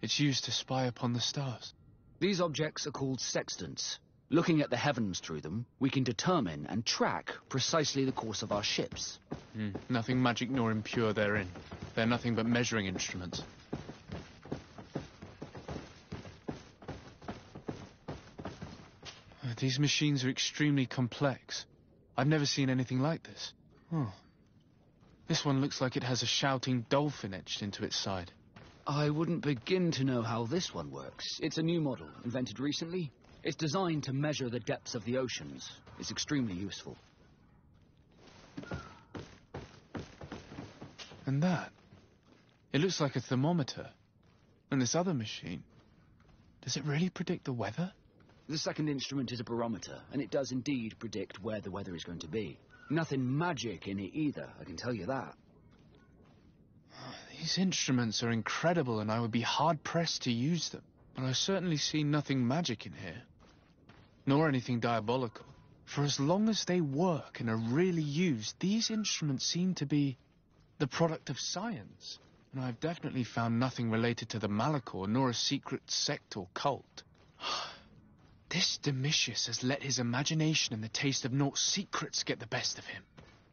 It's used to spy upon the stars. These objects are called sextants. Looking at the heavens through them, we can determine and track precisely the course of our ships. Nothing magic nor impure therein. They're nothing but measuring instruments. These machines are extremely complex. I've never seen anything like this. This one looks like it has a shouting dolphin etched into its side. I wouldn't begin to know how this one works. It's a new model, invented recently. It's designed to measure the depths of the oceans. It's extremely useful. And that? It looks like a thermometer. And this other machine, does it really predict the weather? The second instrument is a barometer, and it does indeed predict where the weather is going to be. Nothing magic in it either, I can tell you that. These instruments are incredible, and I would be hard-pressed to use them. But I certainly see nothing magic in here. Nor anything diabolical. For as long as they work and are really used, these instruments seem to be the product of science. And I've definitely found nothing related to the Malachor, nor a secret sect or cult. This Domitius has let his imagination and the taste of Naught's secrets get the best of him.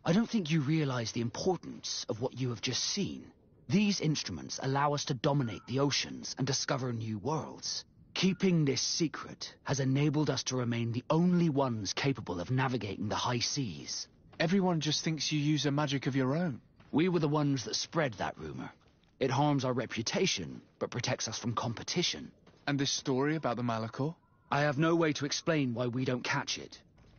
I don't think you realize the importance of what you have just seen. These instruments allow us to dominate the oceans and discover new worlds. Keeping this secret has enabled us to remain the only ones capable of navigating the high seas. Everyone just thinks you use a magic of your own. We were the ones that spread that rumor. It harms our reputation, but protects us from competition. And this story about the Malachor? I have no way to explain why we don't catch it,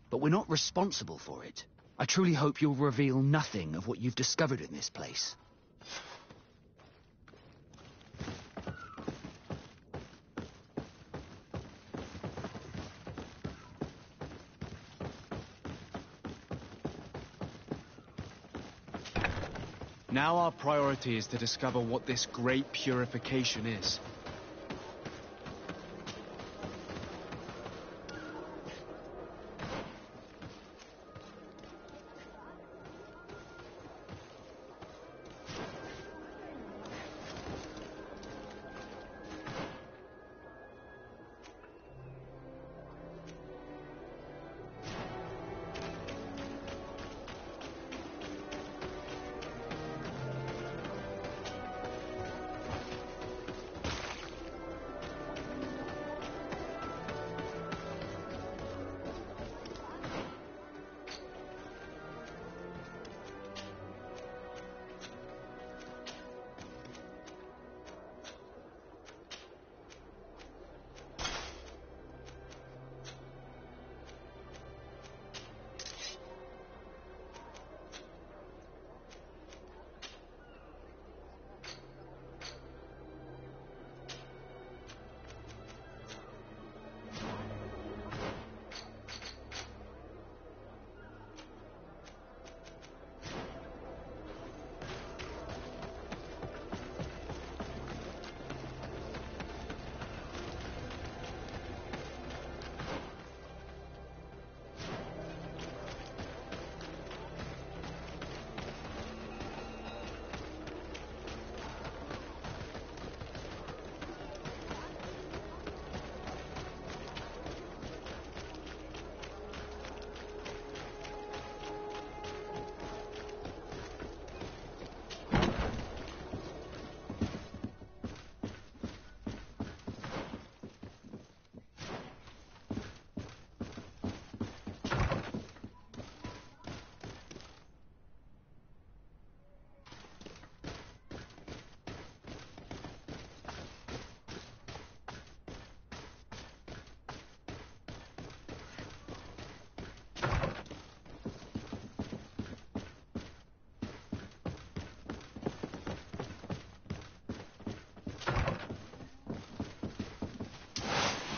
but we're not responsible for it. I truly hope you'll reveal nothing of what you've discovered in this place. Now our priority is to discover what this great purification is.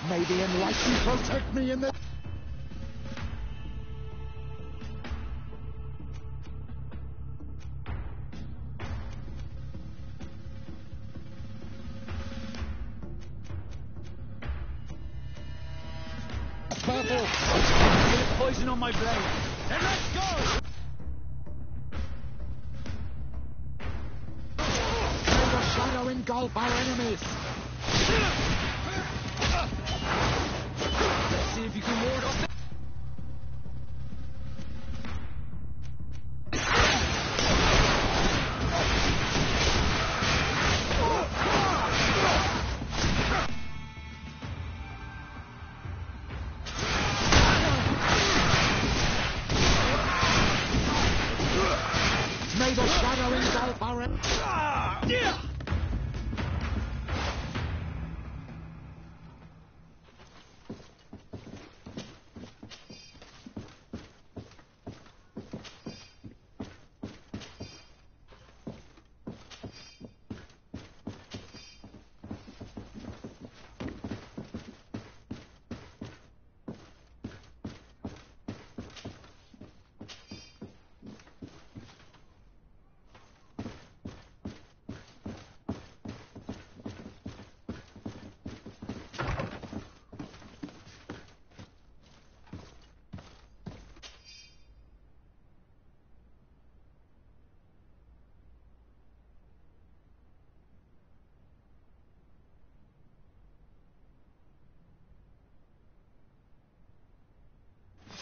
May the Enlightened protect me in the... Purple! Get poison on my blade! Then let's go! May the shadow engulf our enemies! Let's see if you can ward off the... May the shadow engulf our enemies!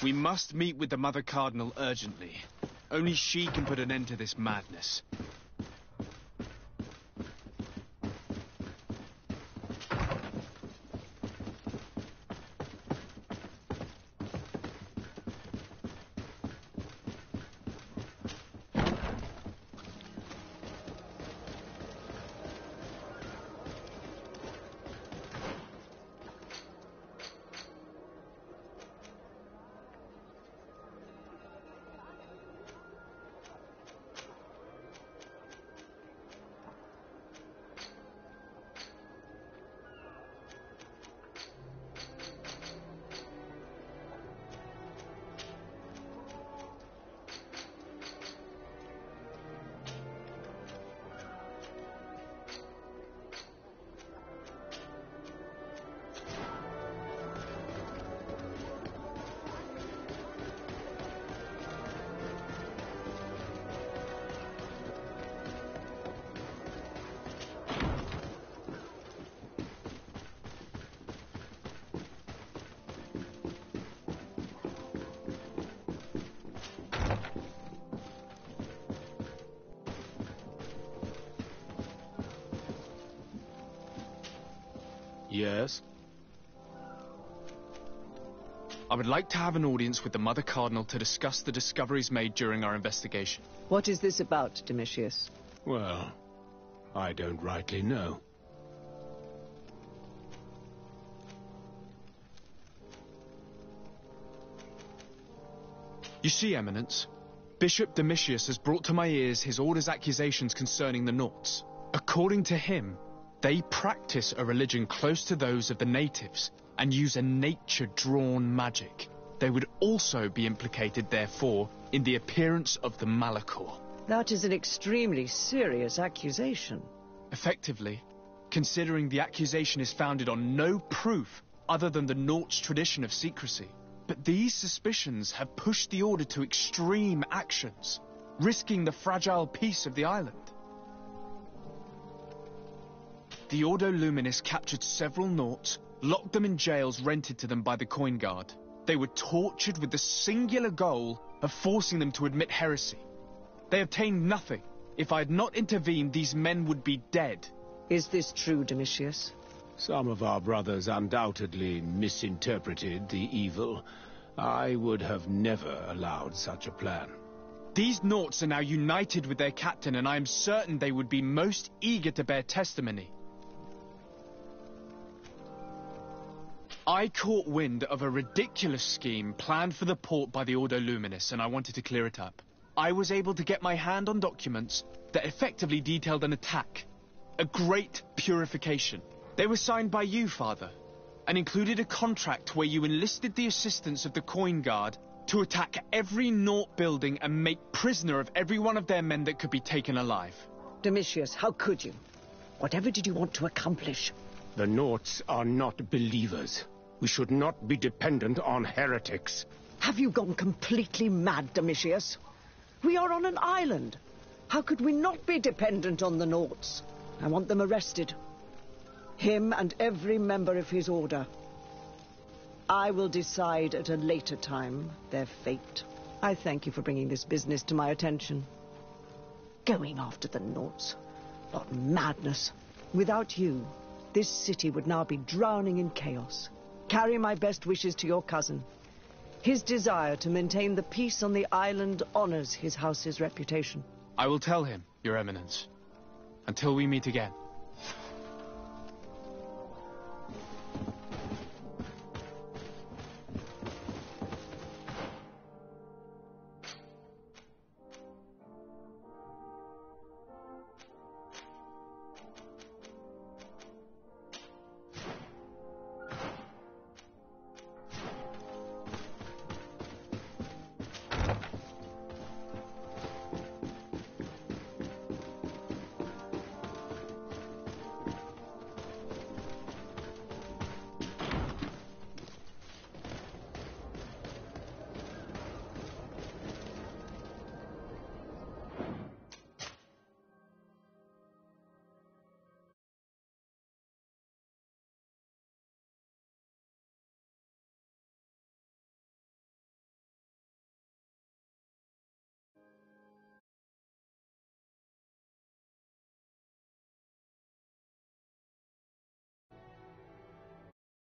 We must meet with the Mother Cardinal urgently. Only she can put an end to this madness. Yes? I would like to have an audience with the Mother Cardinal to discuss the discoveries made during our investigation. What is this about, Domitius? Well, I don't rightly know. You see, Eminence, Bishop Domitius has brought to my ears his order's accusations concerning the Nauts. According to him, they practice a religion close to those of the natives and use a nature-drawn magic. They would also be implicated, therefore, in the appearance of the Malachor. That is an extremely serious accusation. Effectively, considering the accusation is founded on no proof other than the Nauts' tradition of secrecy. But these suspicions have pushed the Order to extreme actions, risking the fragile peace of the island. The Ordo Luminis captured several Nauts, locked them in jails rented to them by the Coin Guard. They were tortured with the singular goal of forcing them to admit heresy. They obtained nothing. If I had not intervened, these men would be dead. Is this true, Domitius? Some of our brothers undoubtedly misinterpreted the evil. I would have never allowed such a plan. These Nauts are now united with their captain, and I am certain they would be most eager to bear testimony. I caught wind of a ridiculous scheme planned for the port by the Ordo Luminis, and I wanted to clear it up. I was able to get my hand on documents that effectively detailed an attack. A great purification. They were signed by you, Father. and included a contract where you enlisted the assistance of the Coin Guard to attack every Naught building and make prisoner of every one of their men that could be taken alive. Domitius, how could you? Whatever did you want to accomplish? The Naughts are not believers. We should not be dependent on heretics. Have you gone completely mad, Domitius? We are on an island. How could we not be dependent on the Naughts? I want them arrested. Him and every member of his order. I will decide at a later time their fate. I thank you for bringing this business to my attention. Going after the Naughts. What madness. Without you, this city would now be drowning in chaos. Carry my best wishes to your cousin. His desire to maintain the peace on the island honors his house's reputation. I will tell him, Your Eminence. Until we meet again.